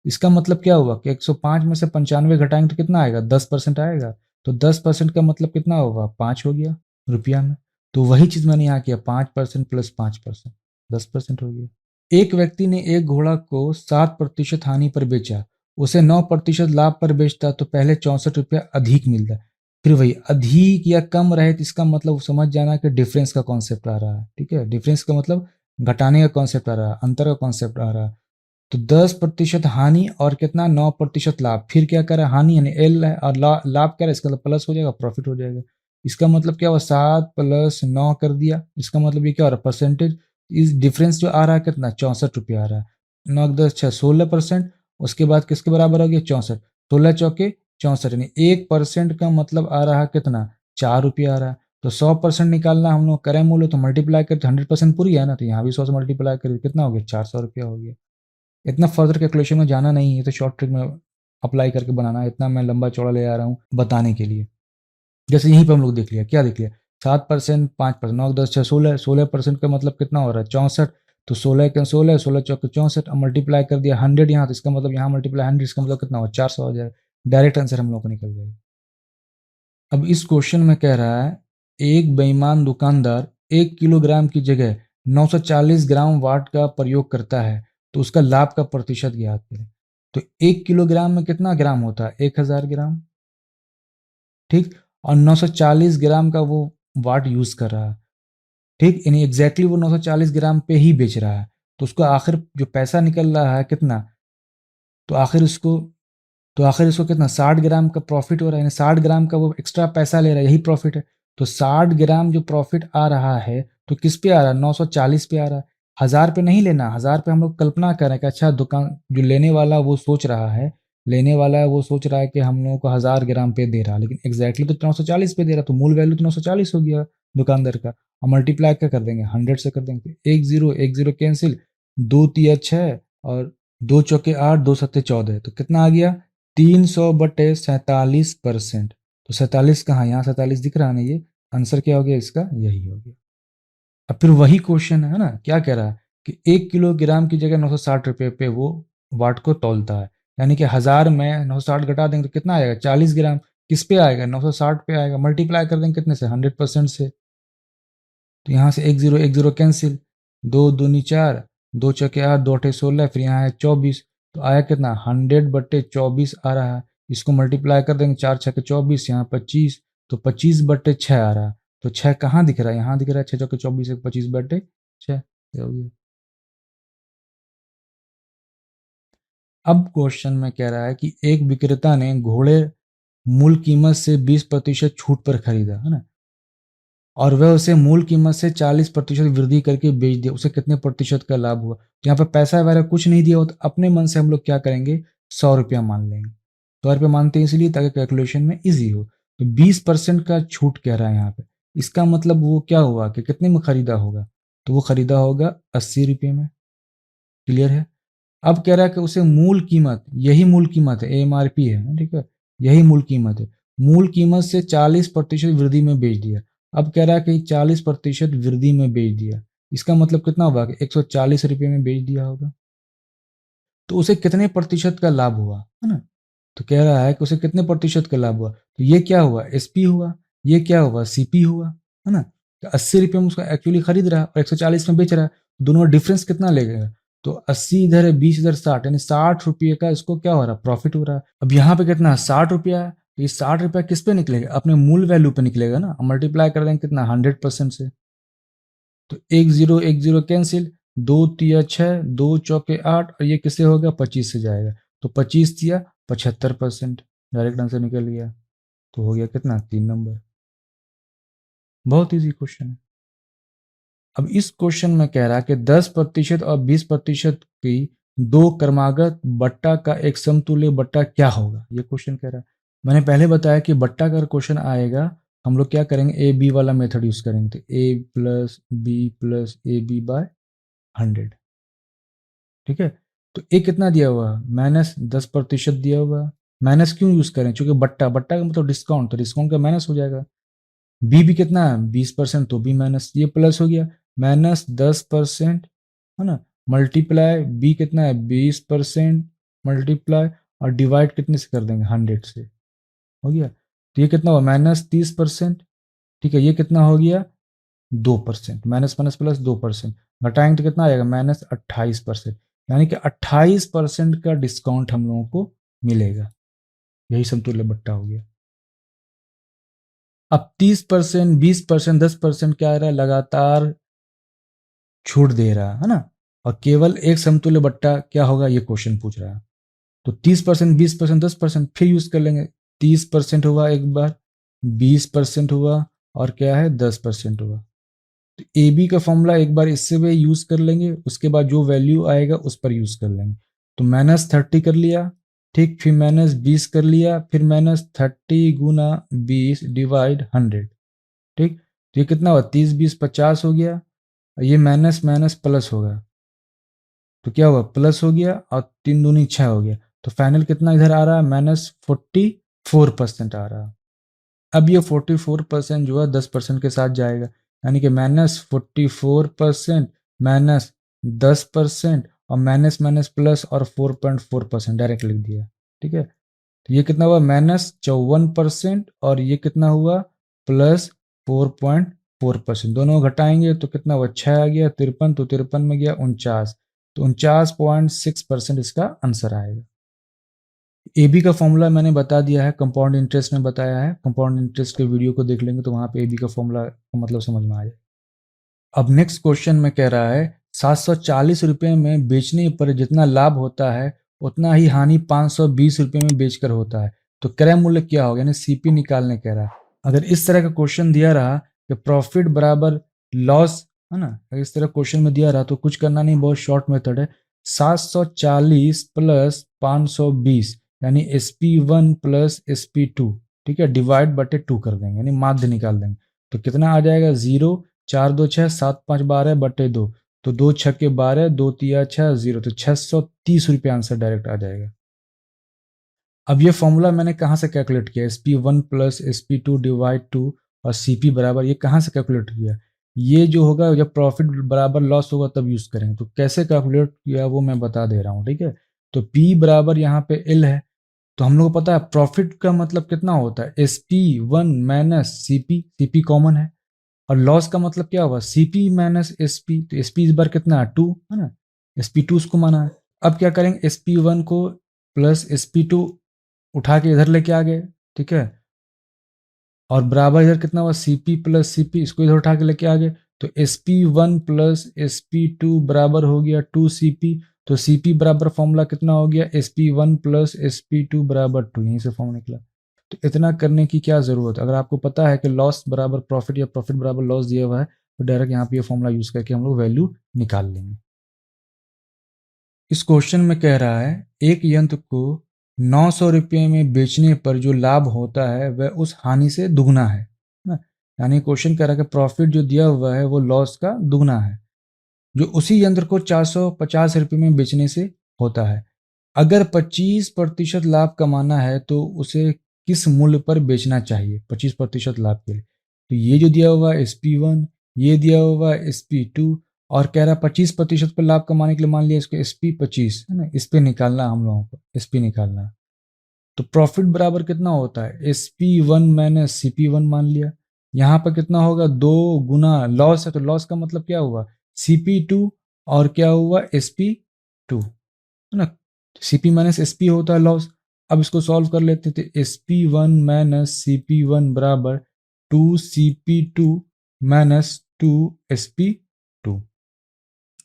इसका मतलब क्या हुआ कि 105 में से 95 घटाएंगे तो कितना आएगा, 10% आएगा। तो 10% का मतलब कितना होगा, 5 हो गया रुपया में। तो वही चीज मैंने यहाँ किया, 5% + 5%, 10% हो गया। एक व्यक्ति ने एक घोड़ा को 7% हानि पर बेचा, उसे 9% लाभ पर बेचता तो पहले 64 रुपया अधिक मिलता। फिर वही अधिक या कम रहे तो इसका मतलब समझ जाना कि डिफरेंस का कॉन्सेप्ट आ रहा है। ठीक है, डिफरेंस का मतलब घटाने का कॉन्सेप्ट आ रहा है, अंतर का कॉन्सेप्ट आ रहा है। तो 10% हानि और कितना, 9% लाभ। फिर क्या करें, हानि यानी एल है और लाभ क्या है, इसका मतलब प्लस हो जाएगा, प्रॉफिट हो जाएगा। इसका मतलब क्या हुआ, 7 प्लस 9 कर दिया, इसका मतलब ये क्या हो रहा है, परसेंटेज इस डिफरेंस जो आ रहा है कितना, 64 रुपये आ रहा है। 9 10 6 16%, उसके बाद किसके बराबर हो गया, 64, 16 चौके 64, यानी 1% का मतलब आ रहा है कितना, 4 रुपये आ रहा है। तो 100% निकालना हम लोग करें मूल्य तो मल्टीप्लाई करते 100% पूरी है ना, तो यहाँ भी 100 से मल्टीप्लाई करें कितना हो गया, 400 रुपया हो गया। इतना फर्दर कैलकुलेशन में जाना नहीं है, तो शॉर्ट ट्रिक में अप्लाई करके बनाना है, इतना मैं लंबा चौड़ा ले आ रहा हूँ बताने के लिए। जैसे यहीं पे हम लोग देख लिया, क्या देख लिया, 7%, 5%, 9 10 6 16, 16% का मतलब कितना हो रहा है, 64, तो 16 के 16, 16 चौके 64, अब मल्टीप्लाई कर दिया 100 यहाँ, तो इसका मतलब यहाँ मल्टीप्लाई 100, इसका मतलब कितना हो, 400 हो जाएगा। डायरेक्ट आंसर हम लोग को निकल जाएगा। अब इस क्वेश्चन में कह रहा है, एक बेईमान दुकानदार 1 किलोग्राम की जगह 940 ग्राम वाट का प्रयोग करता है, तो उसका लाभ का प्रतिशत ज्ञात करें। तो 1 किलोग्राम में कितना ग्राम होता है, 1000 ग्राम, ठीक, और 940 ग्राम का वो वाट यूज कर रहा है, ठीक, यानी एग्जैक्टली वो 940 ग्राम पे ही बेच रहा है, तो उसको आखिर जो पैसा निकल रहा है कितना, तो आखिर इसको कितना, 60 ग्राम का प्रॉफिट हो रहा है, यानी 60 ग्राम का वो एक्स्ट्रा पैसा ले रहा है, यही प्रॉफिट है। तो 60 ग्राम जो प्रॉफिट आ रहा है, तो किस पे आ रहा है, 940 पे आ रहा है। 1000 पे नहीं लेना, 1000 पे हम लोग कल्पना करें कि अच्छा दुकान जो लेने वाला वो सोच रहा है, लेने वाला है वो सोच रहा है कि हम लोगों को 1000 ग्राम पे दे रहा है, लेकिन एग्जैक्टली तो 940 पे दे रहा है, तो मूल वैल्यू तो 940 हो गया दुकानदार का। और मल्टीप्लाई क्या कर देंगे, 100 से कर देंगे, एक जीरो कैंसिल, 2 3 6 और 2 चौके 8, 2 7 14, तो कितना आ गया, 300/47%। तो 47 कहाँ, यहाँ 47 दिख रहा है ना, ये आंसर क्या हो गया इसका, यही हो गया। अब फिर वही क्वेश्चन है ना, क्या कह रहा है कि 1 किलोग्राम की जगह 960 रुपये पे वो वाट को तौलता है, यानी कि 1000 में 960 घटा देंगे तो कितना आएगा, 40 ग्राम, किस पे आएगा, 960 पे आएगा, मल्टीप्लाई कर देंगे कितने से, 100% से, तो यहाँ से एक जीरो कैंसिल, 2 दूनी 4, 2 चौके 8, 2 8 16, फिर यहाँ है 24, तो आया कितना, 100/24 आ रहा है। इसको मल्टीप्लाई कर देंगे, 4 6 24, यहाँ 25, तो 25/6 आ रहा है। तो 6 कहाँ दिख रहा है, यहाँ दिख रहा है, 6 चौके 24, 25/6 हो गया। अब क्वेश्चन में कह रहा है कि एक विक्रेता ने घोड़े मूल कीमत से 20% छूट पर खरीदा, है ना, और वह उसे मूल कीमत से 40% वृद्धि करके बेच दिया, उसे कितने प्रतिशत का लाभ हुआ। तो यहाँ पर पैसा वगैरह कुछ नहीं दिया हो, तो अपने मन से हम लोग क्या करेंगे, 100 रुपया मान लेंगे। 100 रुपया मानते हैं इसलिए ताकि कैलकुलेशन में इजी हो। तो 20% का छूट कह रहा है यहाँ पे, इसका मतलब वो क्या हुआ कि कितने में खरीदा होगा, तो वो खरीदा होगा 80 रुपये में। क्लियर है। अब कह रहा है कि उसे मूल कीमत, यही मूल कीमत है, एमआरपी है, ठीक है, यही मूल कीमत है, मूल कीमत से 40% वृद्धि में बेच दिया। अब कह रहा है कि 40% वृद्धि में बेच दिया, इसका मतलब कितना होगा कि 140 रुपये में बेच दिया होगा, तो उसे कितने प्रतिशत का लाभ हुआ, है ना। तो कह रहा है कि उसे कितने प्रतिशत का लाभ हुआ, तो ये क्या हुआ, एसपी हुआ, ये क्या हुआ, सीपी हुआ, है ना। तो 80 रुपये में उसका एक्चुअली खरीद रहा है और 140 में बेच रहा है, दोनों डिफरेंस कितना लेगा, तो 80 इधर है, 20 इधर 60, यानी 60 रुपये का इसको क्या हो रहा है, प्रॉफिट हो रहा है। अब यहाँ पे कितना, 60 रुपया है, तो ये 60 रुपया किस पे निकलेगा, अपने मूल वैल्यू पे निकलेगा ना, मल्टीप्लाई कर देंगे कितना, 100% से, तो एक जीरो कैंसिल, 2 तिया 6, 2 चौके 8, और ये किससे होगा, 25 से जाएगा, तो 25 तिया 75%, डायरेक्ट आंसर निकल गया। तो हो गया कितना, 3 नंबर। बहुत इजी क्वेश्चन है। अब इस क्वेश्चन में कह रहा है कि 10% और 20% की दो क्रमागत बट्टा का एक समतुल्य बट्टा क्या होगा, ये क्वेश्चन कह रहा है। मैंने पहले बताया कि बट्टा का क्वेश्चन आएगा, हम लोग क्या करेंगे, ए बी वाला मेथड यूज करेंगे, तो A+B+AB/100, ठीक है। तो ए कितना दिया हुआ, -10% दिया हुआ, माइनस क्यों यूज करें, क्योंकि बट्टा, बट्टा का मतलब डिस्काउंट, तो डिस्काउंट का माइनस हो जाएगा। बी भी कितना है, 20%, तो बी माइनस, ये प्लस हो गया, -10%, है ना, मल्टीप्लाई बी कितना है, 20%, मल्टीप्लाई और डिवाइड कितने से कर देंगे, 100 से, हो गया। तो ये कितना हुआ, -30%, ठीक है, ये कितना हो गया, 2%, माइनस माइनस प्लस 2%, घटाएंगे तो कितना आएगा, -28%, यानी कि 28% का डिस्काउंट हम लोगों को मिलेगा, यही समतुल्य बट्टा हो गया। अब 30%, 20%, 10% क्या आ रहा है, लगातार छूट दे रहा है ना, और केवल एक समतुल्य बट्टा क्या होगा, ये क्वेश्चन पूछ रहा है। तो 30%, 20%, 10% फिर यूज कर लेंगे, 30% हुआ एक बार, 20% हुआ, और क्या है 10% हुआ। तो ए बी का फॉर्मूला एक बार इससे भी यूज कर लेंगे, उसके बाद जो वैल्यू आएगा उस पर यूज कर लेंगे। तो -30 कर लिया, ठीक, फिर -20 कर लिया, फिर -30 गुना 20 डिवाइड 100, ठीक। तो ये कितना हुआ, 30 20 50 हो गया, ये माइनस माइनस प्लस होगा, तो क्या हुआ प्लस हो गया, और 3 दूनी 6 हो गया। तो फाइनल कितना इधर आ रहा है, -44% आ रहा है। अब ये 44% जो है 10% के साथ जाएगा, यानी कि -44% -10% और माइनस माइनस प्लस और 4.4% डायरेक्ट लिख दिया, ठीक है। तो ये कितना हुआ -54%, और ये कितना हुआ +4.4%। दोनों घटाएंगे तो कितना हुआ 6 आ गया, 53, तो 53 में गया 49, तो 49.6% इसका आंसर आएगा। ए बी का फॉर्मूला मैंने बता दिया है, कंपाउंड इंटरेस्ट में बताया है। कंपाउंड इंटरेस्ट के वीडियो को देख लेंगे तो वहां पे ए बी का फॉर्मूला का मतलब समझ में आ जाए। अब नेक्स्ट क्वेश्चन में कह रहा है 740 रुपये में बेचने पर जितना लाभ होता है उतना ही हानि 520 रुपये में बेचकर होता है, तो क्रय मूल्य क्या होगा, यानी सीपी निकालने कह रहा है। अगर इस तरह का क्वेश्चन दिया रहा कि प्रॉफिट बराबर लॉस, है ना, अगर इस तरह क्वेश्चन में दिया रहा तो कुछ करना नहीं, बहुत शॉर्ट मेथड है। 740 प्लस 520 यानी SP1 प्लस SP2, ठीक है, डिवाइड बटे 2 कर देंगे, यानी माध्य निकाल देंगे। तो कितना आ जाएगा, 0, 4 2 6, 7 5 12 बटे 2, तो 2 6 12, 2 तिया 6 0, तो 630 रुपये आंसर डायरेक्ट आ जाएगा। अब ये फॉर्मूला मैंने कहाँ से कैलकुलेट किया, SP1 प्लस SP2 डिवाइड 2 और CP बराबर, ये कहाँ से कैलकुलेट किया, ये जो होगा जब प्रॉफिट बराबर लॉस होगा तब यूज करेंगे। तो कैसे कैलकुलेट किया वो मैं बता दे रहा हूँ, ठीक है। तो P बराबर यहाँ पे L है, तो हम लोग को पता है प्रॉफिट का मतलब कितना होता है, SP1 माइनस CP कॉमन है, और लॉस का मतलब क्या होगा, CP माइनस SP, तो SP इस बार कितना है 2, है ना, SP2 उसको माना है। अब क्या करेंगे, SP1 को प्लस SP2 उठा के इधर लेके आ गए, ठीक है, और बराबर इधर कितना हुआ, CP प्लस CP, इसको इधर उठा के लेके आ गए, तो SP1 प्लस SP2 बराबर हो गया 2CP। तो CP बराबर फॉर्मूला कितना हो गया, SP1 प्लस SP2 बराबर 2, यहीं से फॉर्मूला निकला। तो इतना करने की क्या जरूरत, अगर आपको पता है कि लॉस बराबर प्रॉफिट या प्रॉफिट बराबर लॉस दिया हुआ है तो डायरेक्ट यहाँ पे ये फॉर्मूला यूज करके हम लोग वैल्यू निकाल लेंगे। इस क्वेश्चन में कह रहा है एक यंत्र को 900 रुपये में बेचने पर जो लाभ होता है वह उस हानि से दुगना है ना। यानी क्वेश्चन कह रहा है कि प्रॉफिट जो दिया हुआ है वो लॉस का दुगना है, जो उसी यंत्र को 450 रुपये में बेचने से होता है। अगर 25% लाभ कमाना है तो उसे किस मूल्य पर बेचना चाहिए 25% लाभ के लिए। तो ये जो दिया हुआ है SP1, ये दिया हुआ है SP2, और कह रहा है 25% पर लाभ कमाने के लिए मान लिया इसको SP25, है ना, इस पे निकालना हम लोगों को, SP निकालना है। तो प्रॉफिट बराबर कितना होता है, SP1 माइनस CP1 मान लिया। यहाँ पर कितना होगा, 2 गुना लॉस है, तो लॉस का मतलब क्या हुआ, CP2, और क्या हुआ SP2, है ना। CP माइनस SP होता है लॉस। अब इसको सॉल्व कर लेते थे, SP1 माइनस CP1 बराबर 2CP2 माइनस 2SP2।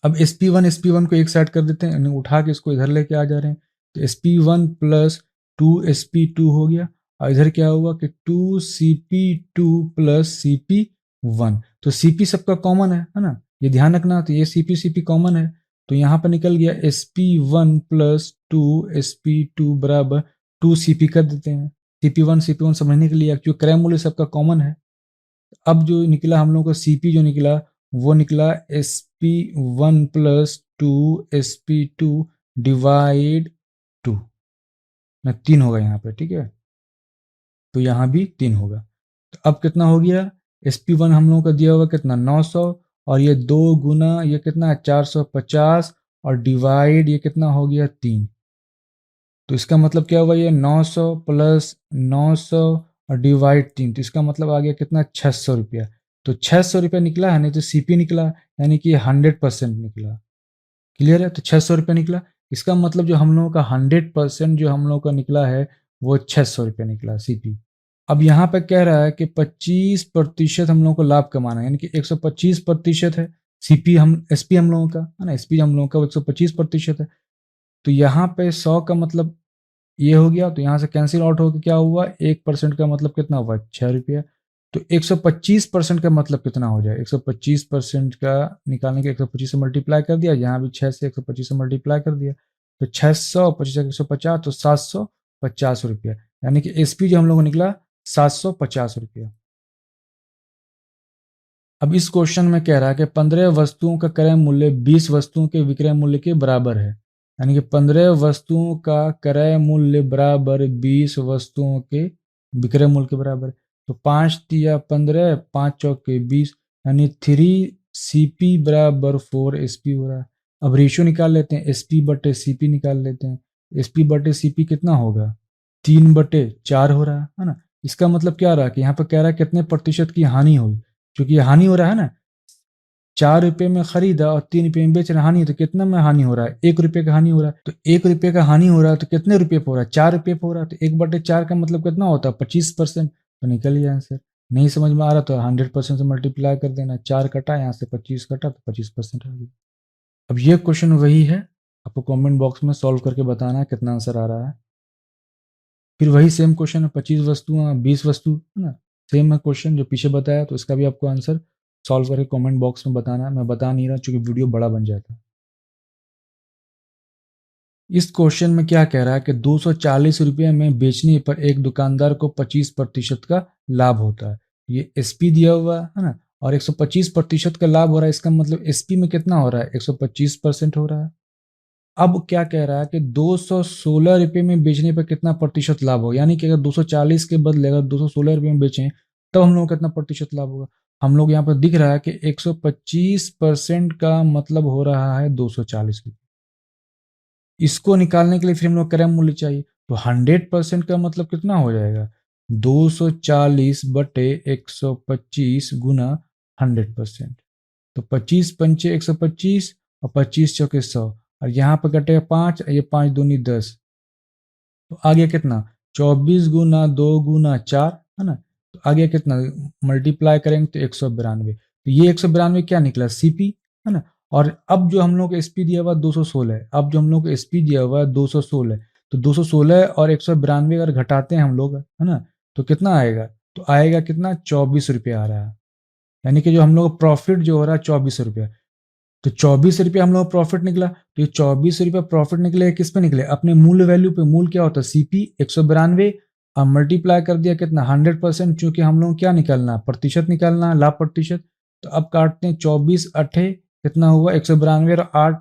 अब SP1 को एक साइड कर देते हैं, यानी उठा के इसको इधर लेके आ जा रहे हैं, तो SP1 प्लस 2SP2 हो गया, और इधर क्या हुआ कि 2CP2 प्लस CP1। तो CP सबका कॉमन है ना, ये ध्यान रखना, तो ये CP कॉमन है, तो यहाँ पर निकल गया SP1 प्लस 2SP2 बराबर 2CP कर देते हैं। CP1 समझने के लिए, क्योंकि क्रय मूल्य सबका कॉमन है। अब जो निकला हम लोग का CP जो निकला वो निकला SP1 प्लस 2SP2 डिवाइड 2, ना 3 होगा यहाँ पे, ठीक है, तो यहाँ भी 3 होगा। तो अब कितना हो गया, SP1 हम लोगों का दिया हुआ कितना 900, और ये 2 गुना ये कितना है 450, और डिवाइड ये कितना हो गया 3। तो इसका मतलब क्या हुआ, ये 900 प्लस 900 और डिवाइड 3, तो इसका मतलब आ गया कितना 600 रुपया। तो 600 रुपया निकला है, नहीं तो CP निकला, यानी कि 100% निकला। क्लियर है, तो 600 रुपया निकला। इसका मतलब जो हम लोगों का 100% जो हम लोगों का निकला है वो 600 रुपया निकला CP। अब यहाँ पे कह रहा है कि 25% हम लोगों को लाभ कमाना है, यानी कि 125% है CP, हम SP हम लोगों का है ना, SP हम लोगों का 125% है। तो यहाँ पे 100 का मतलब ये हो गया, तो यहाँ से कैंसिल आउट होकर क्या हुआ, 1% का मतलब कितना हुआ 6 रुपया। तो 125% का मतलब कितना हो जाए? 125% का निकालने के 125 से मल्टीप्लाई कर दिया, यहाँ भी 6 से 125 से मल्टीप्लाई कर दिया, तो 600 25 150, तो 750 रुपया, यानी कि एसपी जो हम लोग को निकला 750 रुपया। अब इस क्वेश्चन में कह रहा है कि 15 वस्तुओं का क्रय मूल्य 20 वस्तुओं के विक्रय मूल्य के बराबर है, यानी कि 15 वस्तुओं का क्रय मूल्य बराबर 20 वस्तुओं के विक्रय मूल्य के बराबर है। तो 5 तिया 15, 5 चौके 20, यानी 3 CP बराबर 4 SP हो रहा है। अब रेशियो निकाल लेते हैं, SP बटे CP निकाल लेते हैं। SP बटे CP कितना होगा? 3/4 हो रहा है ना। इसका मतलब क्या रहा कि यहाँ पर कह रहा है कितने प्रतिशत की हानि हुई, क्योंकि ये हानि हो रहा है ना, 4 रुपए में खरीदा और 3 रुपए में बेच रहा, हानि तो कितना में हानि हो रहा है? 1 रुपए का हानि हो रहा है। तो 1 रुपए का हानि हो रहा है तो कितने रुपए पे हो रहा है? 4 रुपए पे हो रहा है। तो 1/4 का मतलब कितना होता है? 25%। तो निकल गया आंसर। नहीं समझ में आ रहा तो 100% से मल्टीप्लाई कर देना, 4 कटा यहाँ से 25 कटा तो 25% आ गया। अब ये क्वेश्चन वही है, आपको कमेंट बॉक्स में सॉल्व करके बताना है कितना आंसर आ रहा है। फिर वही सेम क्वेश्चन है, 25 वस्तुआं 20 वस्तु, है ना, सेम है क्वेश्चन जो पीछे बताया, तो इसका भी आपको आंसर सॉल्व करके कमेंट बॉक्स में बताना है। मैं बता नहीं रहा क्योंकि वीडियो बड़ा बन जाता है। इस क्वेश्चन में क्या कह रहा है कि 240 रुपये में बेचने पर एक दुकानदार को 25% का लाभ होता है। ये एसपी दिया हुआ है ना, और 125% का लाभ हो रहा है, इसका मतलब एसपी में कितना हो रहा है? 125% हो रहा है। अब क्या कह रहा है कि 216 रुपये में बेचने पर कितना प्रतिशत लाभ हो, यानी कि अगर 240 के बदले अगर 216 रुपये में बेचें तब हम लोगों को कितना प्रतिशत लाभ होगा? हम लोग यहाँ पर दिख रहा है कि 125% का मतलब हो रहा है 240 रुपये। इसको निकालने के लिए फिर हम लोग क्रय मूल्य चाहिए, तो 100% का मतलब कितना हो जाएगा? 240 बटे 125 गुना 100%। तो 25 पंचे 125 और 25 चौके 100, और यहाँ पर कटेगा 5, ये 5 दूनी 10, तो आ गया कितना? 24 गुना 2 गुना 4, है ना। तो आ गया कितना? मल्टीप्लाई करेंगे तो 192। तो ये 192 क्या निकला? सीपी, है ना। और अब जो हम लोग को एसपी दिया हुआ 216 है, अब जो हम लोग को एसपी दिया हुआ है 216, तो 216 और 192 अगर घटाते हैं हम लोग, है ना, तो कितना आएगा? तो आएगा कितना? 24 रुपये आ रहा है, यानी कि जो हम लोग प्रॉफिट जो हो रहा है 24 रुपये। तो 24 रुपये हम लोग प्रॉफिट निकला, तो ये 24 रुपये प्रॉफिट निकले किस पे निकले? अपने मूल वैल्यू पे। मूल क्या होता है? सीपी 192, अब मल्टीप्लाई कर दिया कितना? 100%, चूंकि हम लोग क्या निकालना है? प्रतिशत निकालना है, लाभ प्रतिशत। तो अब काटते हैं, 24 अठे कितना हुआ? 192, और 8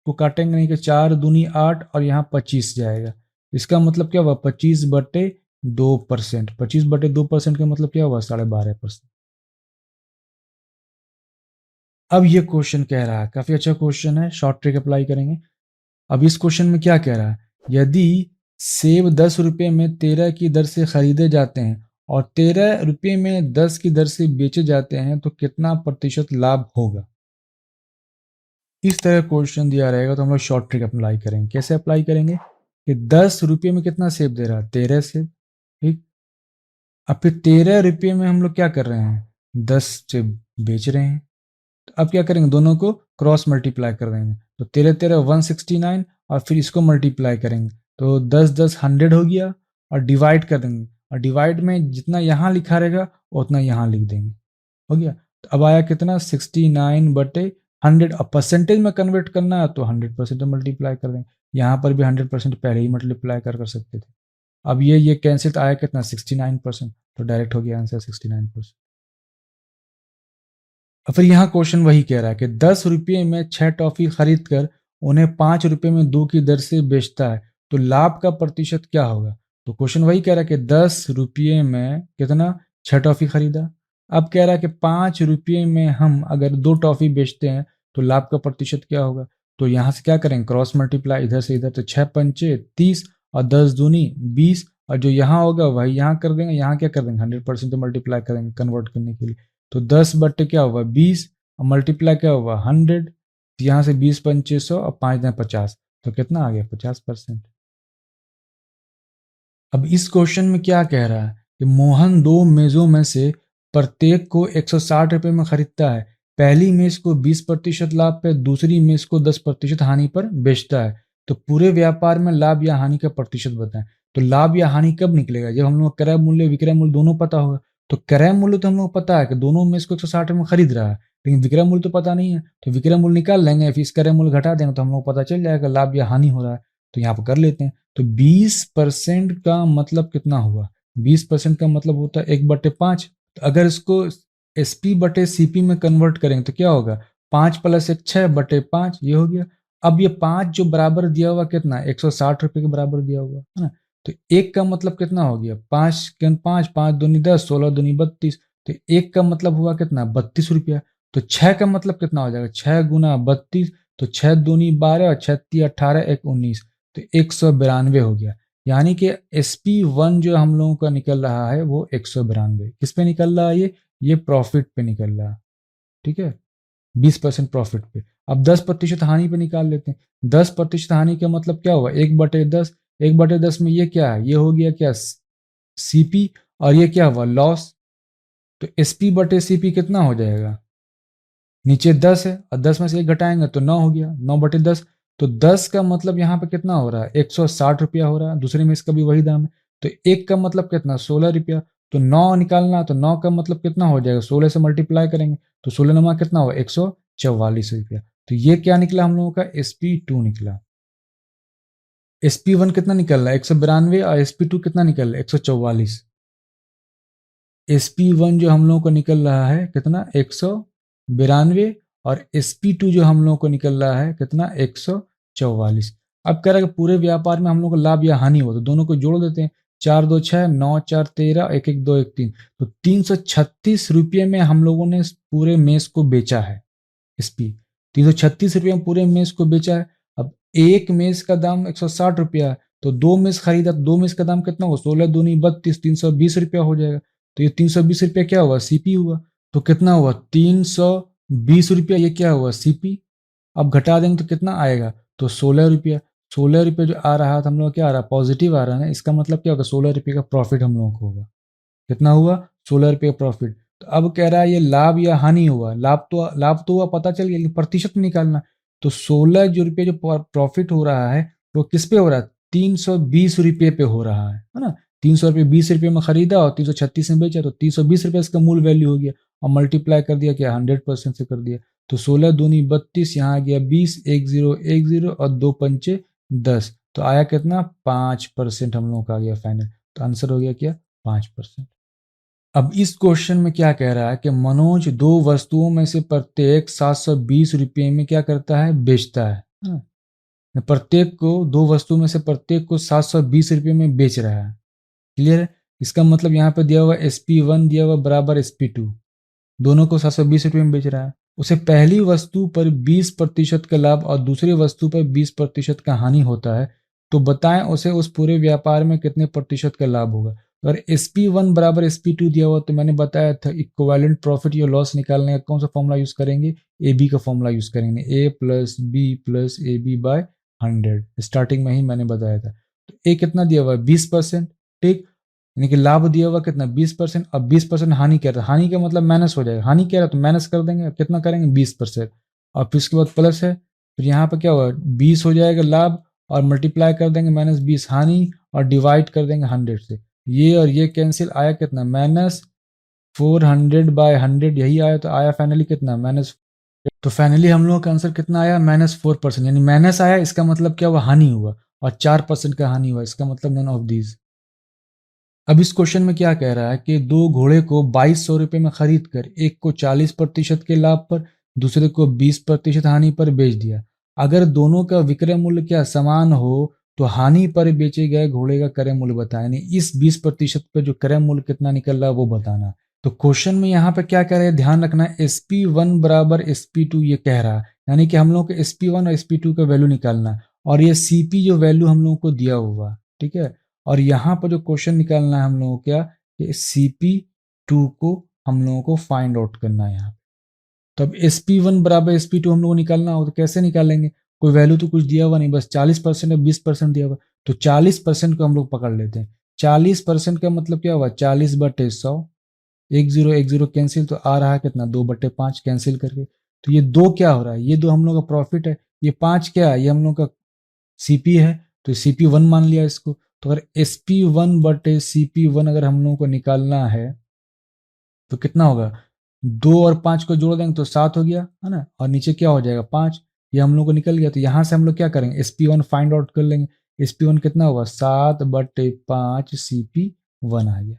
को काटेंगे नहीं कि 4 दूनी 8, और यहाँ 25 जाएगा। इसका मतलब क्या हुआ? 25/2%। 25/2% का मतलब क्या हुआ? 12.5%। अब ये क्वेश्चन कह रहा है, काफी अच्छा क्वेश्चन है, शॉर्ट ट्रिक अप्लाई करेंगे। अब इस क्वेश्चन में क्या कह रहा है? यदि सेब 10 रुपये में 13 की दर से खरीदे जाते हैं और 13 रुपये में 10 की दर से बेचे जाते हैं तो कितना प्रतिशत लाभ होगा? इस तरह क्वेश्चन दिया रहेगा तो हम लोग शॉर्ट ट्रिक अप्लाई करेंगे। कैसे अप्लाई करेंगे कि 10 रुपये में कितना सेब दे रहा है? 13 सेब, ठीक। अब फिर 13 रुपये में हम लोग क्या कर रहे हैं? 10 से बेच रहे हैं। अब क्या करेंगे? दोनों को क्रॉस मल्टीप्लाई कर देंगे, तो 13 13 169, और फिर इसको मल्टीप्लाई करेंगे तो 10 10 100 हो गया, और डिवाइड कर देंगे, और डिवाइड में जितना यहाँ लिखा रहेगा उतना यहाँ लिख देंगे, हो गया। तो अब आया कितना? 69/100। अब परसेंटेज में कन्वर्ट करना है तो 100% मल्टीप्लाई कर देंगे। यहाँ पर भी 100% पहले ही मल्टीप्लाई कर सकते थे। अब ये कैंसिल आया कितना? 69%, तो डायरेक्ट हो गया आंसर 69%। और फिर यहाँ क्वेश्चन वही कह रहा है कि 10 रुपये में 6 टॉफी खरीद कर उन्हें 5 रुपये में 2 की दर से बेचता है, तो लाभ का प्रतिशत क्या होगा? तो क्वेश्चन वही कह रहा है कि 10 रुपये में कितना? 6 टॉफी खरीदा। अब कह रहा है कि 5 रुपये में हम अगर 2 टॉफी बेचते हैं तो लाभ का प्रतिशत क्या होगा? तो यहाँ से क्या करेंगे? क्रॉस मल्टीप्लाई, इधर से इधर, तो 6 पंचे 30 और 10 दूनी 20, और जो यहाँ होगा वही यहाँ कर देंगे। यहाँ क्या कर देंगे? 100% तो मल्टीप्लाई करेंगे कन्वर्ट करने के लिए। तो 10 बट्टे क्या हुआ? 20, और मल्टीप्लाई क्या हुआ? 100। तो यहाँ से 20 पंचे 100 और 5 दें 50, तो कितना आ गया? 50%। अब इस क्वेश्चन में क्या कह रहा है कि मोहन 2 मेजों में से प्रत्येक को 160 रुपये में खरीदता है। पहली मेज को 20% लाभ पे, दूसरी मेज को 10% हानि पर बेचता है। तो पूरे व्यापार में लाभ या हानि का प्रतिशत बताएं। तो लाभ या हानि कब निकलेगा? जब हम लोग क्रय मूल्य विक्रय मूल्य दोनों पता होगा। तो क्रय मूल्य तो हम लोग को पता है कि दोनों में इसको 160 में खरीद रहा है, लेकिन विक्रय मूल्य तो पता नहीं है। तो विक्रय मूल्य निकाल लेंगे, फिर इस क्रय मूल्य घटा देंगे तो हम लोग को पता चल जाएगा लाभ या हानि हो रहा है। तो यहाँ पर कर लेते हैं। तो 20% का मतलब कितना हुआ? 20% का मतलब होता है 1/5। तो अगर इसको एसपी बटे सीपी में कन्वर्ट करेंगे तो क्या होगा? 5 + 1 6/5 ये हो गया। अब ये 5 जो बराबर दिया हुआ कितना? 160 रुपए के बराबर दिया हुआ है ना। तो एक का मतलब कितना हो गया? 5 के 5, 5 दूनी 10, 16 दूनी 32। तो एक का मतलब हुआ कितना? 32 रुपया। तो 6 का मतलब कितना हो जाएगा? 6 गुना 32, तो 6 दूनी 12 और 6 × 18 1 19, तो 192 हो गया। यानी कि SP1 जो हम लोगों का निकल रहा है वो 192 किस पे निकल रहा है? ये प्रॉफिट पे निकल रहा है। ठीक है, 20% प्रॉफिट पे। अब 10% हानि पे निकाल लेते हैं। 10% हानि का मतलब क्या हुआ? 1/10। 1/10 में ये क्या है? ये हो गया क्या? सीपी। और ये क्या हुआ? लॉस। तो SP/CP कितना हो जाएगा? नीचे 10 है और 10 में से 1 घटाएंगे तो 9 हो गया। 9/10। तो 10 का मतलब यहाँ पे कितना हो रहा है? 160 रुपया हो रहा है। दूसरे में इसका भी वही दाम है। तो एक का मतलब कितना? 16 रुपया। तो 9 निकालना, तो 9 का मतलब कितना हो जाएगा? 16 से मल्टीप्लाई करेंगे तो 16 नमा कितना हुआ? 144 रुपया। तो ये क्या निकला हम लोगों का? SP2 निकला। SP1 कितना निकल रहा है? 192, और SP2 कितना निकल रहा है? 144। SP1 जो हम लोगों को निकल रहा है कितना? 192। और SP2 जो हम लोगों को निकल रहा है कितना? 144। अब कह रहा है कि पूरे व्यापार में हम लोग को लाभ या हानि हो, तो दोनों को जोड़ देते हैं। 4 2 6, 9 4 13, 1 1 2 1 3। तो 336 रुपये में हम लोगों ने पूरे मेस को बेचा है। SP 336 रुपये में पूरे मेस को बेचा है। अब एक मेस का दाम 160 रुपया है, तो दो मेस खरीदा, तो दो मेस का दाम कितना हुआ? 16 दूनी 32, 320 रुपया हो जाएगा। तो ये 320 रुपया क्या हुआ? सीपी हुआ। तो कितना हुआ? 320 रुपया ये क्या हुआ? सीपी। अब घटा देंगे तो कितना आएगा? तो 16 रुपया। 16 रुपये जो आ रहा था हम लोग क्या आ रहा? पॉजिटिव आ रहा है ना। इसका मतलब क्या होगा? 16 रुपये का प्रॉफिट हम लोगों को होगा। कितना हुआ? 16 रुपये प्रॉफिट। तो अब कह रहा है ये लाभ या हानि हुआ? लाभ तो हुआ, पता चल गया, लेकिन प्रतिशत में निकालना। तो 16 जो रुपये जो प्रॉफिट हो रहा है वो किस पे हो रहा है? 320 रुपये पे हो रहा है ना। 300 रुपये 20 रुपये में खरीदा और 336 में बेचा, तो 320 रुपये इसका मूल वैल्यू हो गया। और मल्टीप्लाई कर दिया क्या? 100% से कर दिया। तो 16 दूनी 32, यहाँ आ गया 20, 1010 और 2 पंचे 10। तो आया कितना? 5% हम लोगों का आ गया फाइनल। तो आंसर हो गया क्या? 5%। अब इस क्वेश्चन में क्या कह रहा है कि मनोज दो वस्तुओं में से प्रत्येक 720 रुपये में क्या करता है? बेचता है। प्रत्येक को, दो वस्तुओं में से प्रत्येक को 720 रुपये में बेच रहा है। क्लियर है? इसका मतलब यहाँ पे दिया हुआ SP1 दिया हुआ बराबर SP2, दोनों को 720 रुपये में बेच रहा है। उसे पहली वस्तु पर 20% का लाभ और दूसरी वस्तु पर 20% का हानि होता है, तो बताएं उसे उस पूरे व्यापार में कितने प्रतिशत का लाभ होगा। अगर SP1 बराबर SP2 दिया हुआ तो मैंने बताया था इक्विवेलेंट प्रॉफिट या लॉस निकालने का कौन सा फॉर्मूला यूज करेंगे? AB का फॉर्मूला यूज करेंगे। A+B+AB/100 स्टार्टिंग में ही मैंने बताया था। तो ए कितना दिया हुआ है? 20%। ठीक, यानी कि लाभ दिया हुआ कितना? 20%। अब 20% हानि कह रहा है, हानि का मतलब माइनस हो जाएगा। हानि कह रहा है तो माइनस कर देंगे, कितना करेंगे? 20%। और फिर उसके बाद प्लस है, फिर यहाँ पर क्या होगा? 20 हो जाएगा लाभ, और मल्टीप्लाई कर देंगे -20 हानि, और डिवाइड कर देंगे 100 से। ये और ये कैंसिल, आया कितना? -400/100 यही आया। तो आया फाइनली कितना? माइनस। तो फाइनली हम लोगों का आंसर कितना आया? -4%। यानी माइनस आया, इसका मतलब क्या हुआ? हानि हुआ। और 4% का हानि हुआ, इसका मतलब नन ऑफ दीज। अब इस क्वेश्चन में क्या कह रहा है कि दो घोड़े को 2200 रुपये में खरीद कर एक को 40% के लाभ पर, दूसरे को 20% हानि पर बेच दिया। अगर दोनों का विक्रय मूल्य क्या समान हो तो हानि पर बेचे गए घोड़े का क्रय मूल्य बताया। यानी इस 20% पे जो क्रय मूल्य कितना निकल रहा है वो बताना। तो क्वेश्चन में यहाँ पे क्या कह रहे हैं? ध्यान रखना, SP1 बराबर SP2 ये कह रहा है। यानी कि हम लोग को SP1 और SP2 का वैल्यू निकालना है, और ये CP जो वैल्यू हम लोगों को दिया हुआ, ठीक है। और यहाँ पर जो क्वेश्चन निकालना है हम लोगों को क्या, कि CP2 को हम लोगों को फाइंड आउट करना है यहाँ। तो अब SP1 बराबर SP2 हम लोग को निकालना हो तो कैसे निकालेंगे? कोई वैल्यू तो कुछ दिया हुआ नहीं, बस 40% या 20% दिया हुआ। तो 40% को हम लोग पकड़ लेते हैं। 40% का मतलब क्या हुआ? 40/100। 10 कैंसिल, तो आ रहा है कितना? 2/5 कैंसिल करके। तो ये दो क्या हो रहा है? ये दो हम लोग का प्रॉफिट है। ये 5 क्या है? ये हम लोग का CP है, तो CP1 मान लिया इसको। तो अगर SP1/CP1 अगर हम लोगों को निकालना है तो कितना होगा, 2 और 5 को जोड़ देंगे तो 7 हो गया, है ना, और नीचे क्या हो जाएगा 5, ये हम लोग को निकल गया। तो यहाँ से हम लोग क्या करेंगे, SP1 फाइंड आउट कर लेंगे। SP1 कितना होगा, 7/5 CP1 आ गया।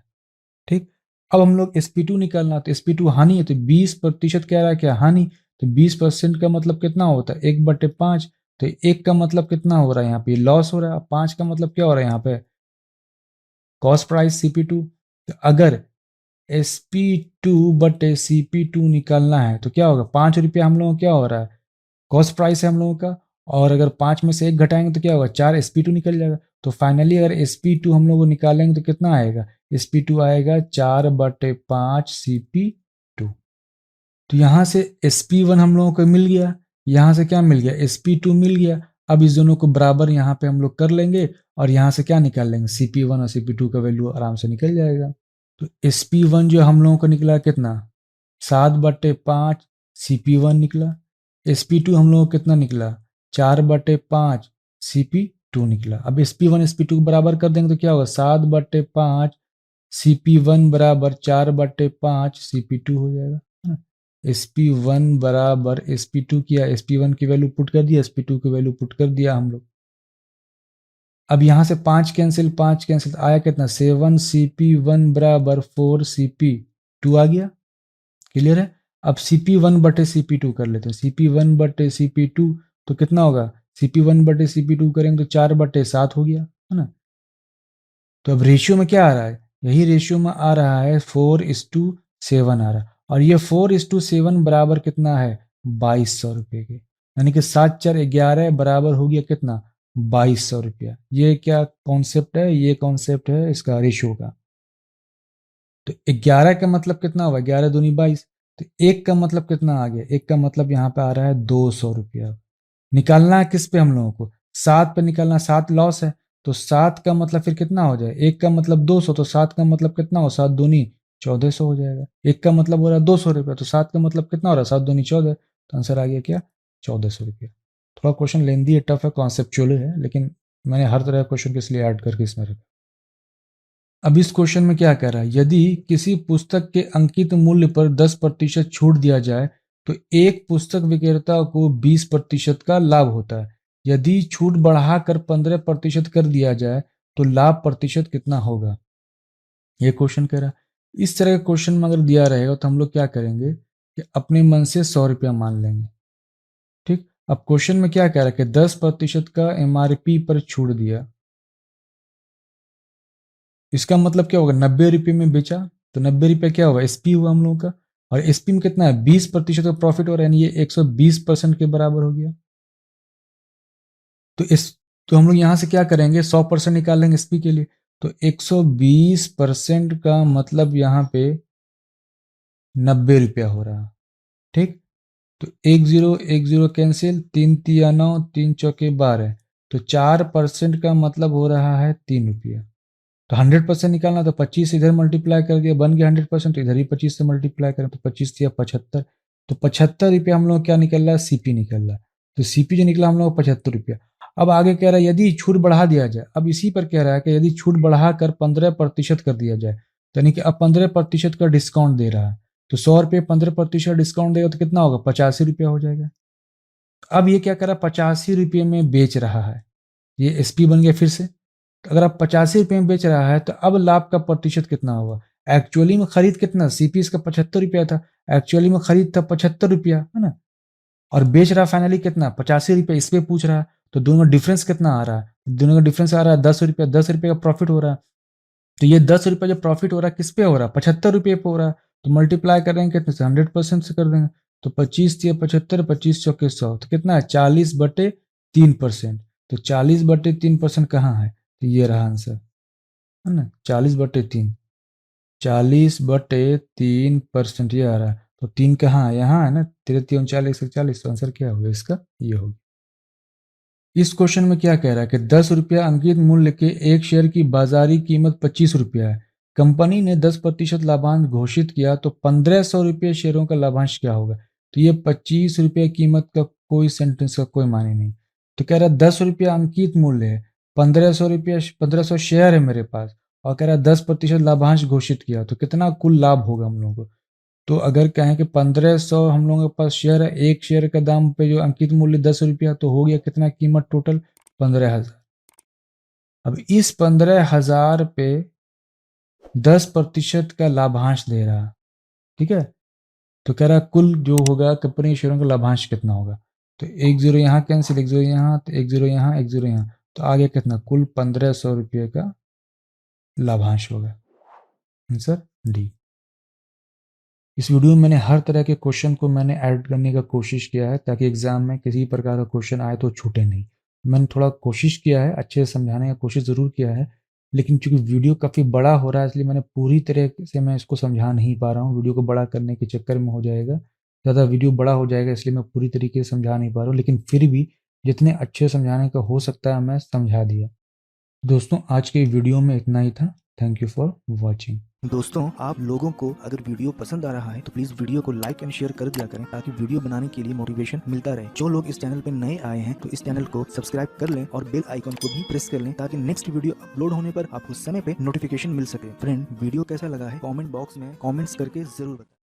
ठीक, अब हम लोग SP2 निकालना, तो SP2 हानि है, तो 20% कह रहा है क्या, हानि। तो 20% का मतलब कितना होता है, 1/5। तो 1 का मतलब कितना हो रहा है यहाँ पे, लॉस हो रहा है। 5 का मतलब क्या हो रहा है यहाँ पे, कॉस्ट प्राइस CP2। तो अगर SP2/CP2 निकालना है तो क्या होगा, 5 रुपया हम लोगों को क्या हो रहा है, कॉस्ट प्राइस है हम लोगों का। और अगर 5 में से 1 घटाएंगे तो क्या होगा, 4 SP2 निकल जाएगा। तो फाइनली अगर SP2 हम लोग को निकालेंगे तो कितना आएगा, SP2 आएगा 4/5 CP2। तो यहाँ से SP1 हम लोगों को मिल गया, यहाँ से क्या मिल गया, SP2 मिल गया। अब इस दोनों को बराबर यहाँ पे हम लोग कर लेंगे और यहाँ से क्या निकाल लेंगे, CP1 और CP2 का वैल्यू आराम से निकल जाएगा। तो SP1 जो हम लोगों को निकला कितना, 7/5 CP1 निकला। SP2 हम लोगों को कितना निकला, 4/5 CP2 निकला। अब SP1 SP2 को बराबर कर देंगे तो क्या होगा, 7/5 CP1 बराबर 4/5 CP2 हो जाएगा। SP1 बराबर SP2 किया, SP1 की वैल्यू पुट कर दिया, SP2 की वैल्यू पुट कर दिया हम लोग। अब यहां से 5 कैंसिल, 5 कैंसिल आया कितना, 7 CP1 बराबर 4 CP2 आ गया। क्लियर है। अब CP1/CP2 कर लेते हैं, CP1/CP2 तो कितना होगा, CP1/CP2 करेंगे तो 4/7 हो गया, है ना। तो अब रेशियो में क्या आ रहा है, यही रेशियो में आ रहा है 4:7 आ रहा है। और ये 4:7 बराबर कितना है, 2200 रुपये के। यानी कि 7×4 = बराबर हो गया कितना, 2200 रुपया। ये क्या कॉन्सेप्ट है, ये कॉन्सेप्ट है इसका रेशियो का। तो 11 का मतलब कितना हुआ, 11×2 = 22। तो 1 का मतलब कितना आ गया, 1 का मतलब यहाँ पे आ रहा है 200 रुपया। निकालना है किस पे हम लोगों को, 7 पे निकालना, 7 लॉस है। तो 7 का मतलब फिर कितना हो जाए, 1 का मतलब 200, तो 7 का मतलब कितना हो, 7×2 = 1400 हो जाएगा। 1 का मतलब हो रहा है 200 रुपया, तो 7 का मतलब कितना हो रहा है, 7×2 = 14। तो आंसर आ गया क्या, 1400 रुपया। थोड़ा क्वेश्चन लेंदी है, टफ है, कॉन्सेप्चुअल है, लेकिन मैंने हर तरह का क्वेश्चन किस लिए ऐड करके इसमें रखा। अब इस क्वेश्चन में क्या कह रहा है, यदि किसी पुस्तक के अंकित मूल्य पर 10% छूट दिया जाए तो एक पुस्तक विक्रेता को 20% का लाभ होता है। यदि छूट बढ़ाकर 15% कर दिया जाए तो लाभ प्रतिशत कितना होगा, ये क्वेश्चन कह रहा है। इस तरह का क्वेश्चन में अगर दिया रहेगा तो हम लोग क्या करेंगे कि अपने मन से 100 रुपया मान लेंगे। ठीक, अब क्वेश्चन में क्या कह रहा है कि 10% का MRP पर छूट दिया, इसका मतलब क्या होगा, 90 रुपये में बेचा तो 90 रुपये क्या होगा, SP हुआ हम लोगों का। और SP में कितना है, 20% का प्रॉफिट हो रहा है, यानी ये 120% के बराबर हो गया। तो इस तो हम लोग यहां से क्या करेंगे, 100% निकाल लेंगे SP के लिए। तो 120% का मतलब यहाँ पे 90 रुपया हो रहा है। ठीक, तो 1 0 कैंसिल, 3×3 = 9, 3×4 = 12। तो 4% का मतलब हो रहा है 3 रुपया। तो 100% निकालना, तो 25 इधर मल्टीप्लाई कर दिया, बन गया 100%। इधर ही 25 से मल्टीप्लाई करें तो 25 दिया 75। तो 75 रुपया हम लोग क्या निकल रहा है, CP निकल रहा है। तो CP जो निकला हम लोग 75 रुपया। अब आगे कह रहा है यदि छूट बढ़ा दिया जाए, अब इसी पर कह रहा है कि यदि छूट बढ़ाकर 15% कर दिया जाए, तो यानी कि अब 15% का डिस्काउंट दे रहा है। तो 100 रुपये 15% डिस्काउंट देगा तो कितना होगा, 85 रुपया हो जाएगा। अब ये क्या कर रहा है, 85 रुपये में बेच रहा है, ये SP बन गया फिर से। तो अगर आप 85 रुपये में बेच रहा है तो अब लाभ का प्रतिशत कितना होगा। एक्चुअली में खरीद कितना, CP इसका 75 रुपया था, एक्चुअली में खरीद था 75 रुपया, है ना। और बेच रहा फाइनली कितना, 85 रुपया, इस पे पूछ रहा है। तो दोनों का डिफरेंस कितना आ रहा है, दोनों का डिफरेंस आ रहा है 10 रुपया, 10 रुपये का प्रॉफिट हो रहा है। तो ये 10 रुपया जो प्रॉफिट हो रहा है किस पे हो रहा है, 75 रुपये पे हो रहा है। तो मल्टीप्लाई करेंगे कितने से, 100% से कर देंगे। तो 25×3 = 75, 25×4 = 100, तो कितना है, 40/3%। तो 40/3% कहाँ है, तो ये रहा आंसर, है ना, 40/3, 40/3% ये आ रहा है। तो 3 कहाँ है, यहाँ है ना, 3×3 = 39, 140। तो आंसर क्या होगा इसका, ये होगा। इस क्वेश्चन में क्या कह रहा है कि 10 रुपया अंकित मूल्य के एक शेयर की बाजारी कीमत 25 रुपया है। कंपनी ने 10% लाभांश घोषित किया तो 1500 रुपये शेयरों का लाभांश क्या होगा। तो ये 25 रुपये कीमत का कोई सेंटेंस का कोई माने नहीं। तो कह रहा है 10 रुपया अंकित मूल्य है, 1500 रुपया, 1500 शेयर है मेरे पास, और कह रहा है 10% लाभांश घोषित किया, तो कितना कुल लाभ होगा हम लोगों को। तो अगर कहें कि 1500 हम लोगों के पास शेयर है, एक शेयर का दाम पे जो अंकित मूल्य 10 रुपया, तो हो गया कितना कीमत टोटल 15,000। अब इस 15,000 पे 10% का लाभांश दे रहा, ठीक है। तो कह रहा कुल जो होगा कंपनी शेयरों का लाभांश कितना होगा। तो एक जीरो यहाँ कैंसिल, एक जीरो यहाँ, तो एक जीरो यहाँ, एक जीरो यहाँ, तो आगे कितना कुल 1500 रुपये का लाभांश होगा। Answer D. इस वीडियो में मैंने हर तरह के क्वेश्चन को मैंने ऐड करने का कोशिश किया है ताकि एग्जाम में किसी प्रकार का क्वेश्चन आए तो छूटे नहीं। मैंने थोड़ा कोशिश किया है, अच्छे से समझाने का कोशिश ज़रूर किया है, लेकिन चूंकि वीडियो काफ़ी बड़ा हो रहा है इसलिए मैंने पूरी तरह से मैं इसको समझा नहीं पा रहा हूँ। वीडियो को बड़ा करने के चक्कर में हो जाएगा, ज़्यादा वीडियो बड़ा हो जाएगा, इसलिए मैं पूरी तरीके से समझा नहीं पा रहा हूँ, लेकिन फिर भी जितने अच्छे समझाने का हो सकता है मैं समझा दिया। दोस्तों आज के वीडियो में इतना ही था। Thank you for watching. दोस्तों आप लोगों को अगर वीडियो पसंद आ रहा है तो प्लीज वीडियो को लाइक एंड शेयर कर दिया करें ताकि वीडियो बनाने के लिए मोटिवेशन मिलता रहे। जो लोग इस चैनल पर नए आए हैं तो इस चैनल को सब्सक्राइब कर लें और बेल आइकन को भी प्रेस कर लें ताकि नेक्स्ट वीडियो अपलोड होने पर आपको समय पे नोटिफिकेशन मिल सके। फ्रेंड वीडियो कैसा लगा है कमेंट बॉक्स में कमेंट्स करके जरूर बताएं।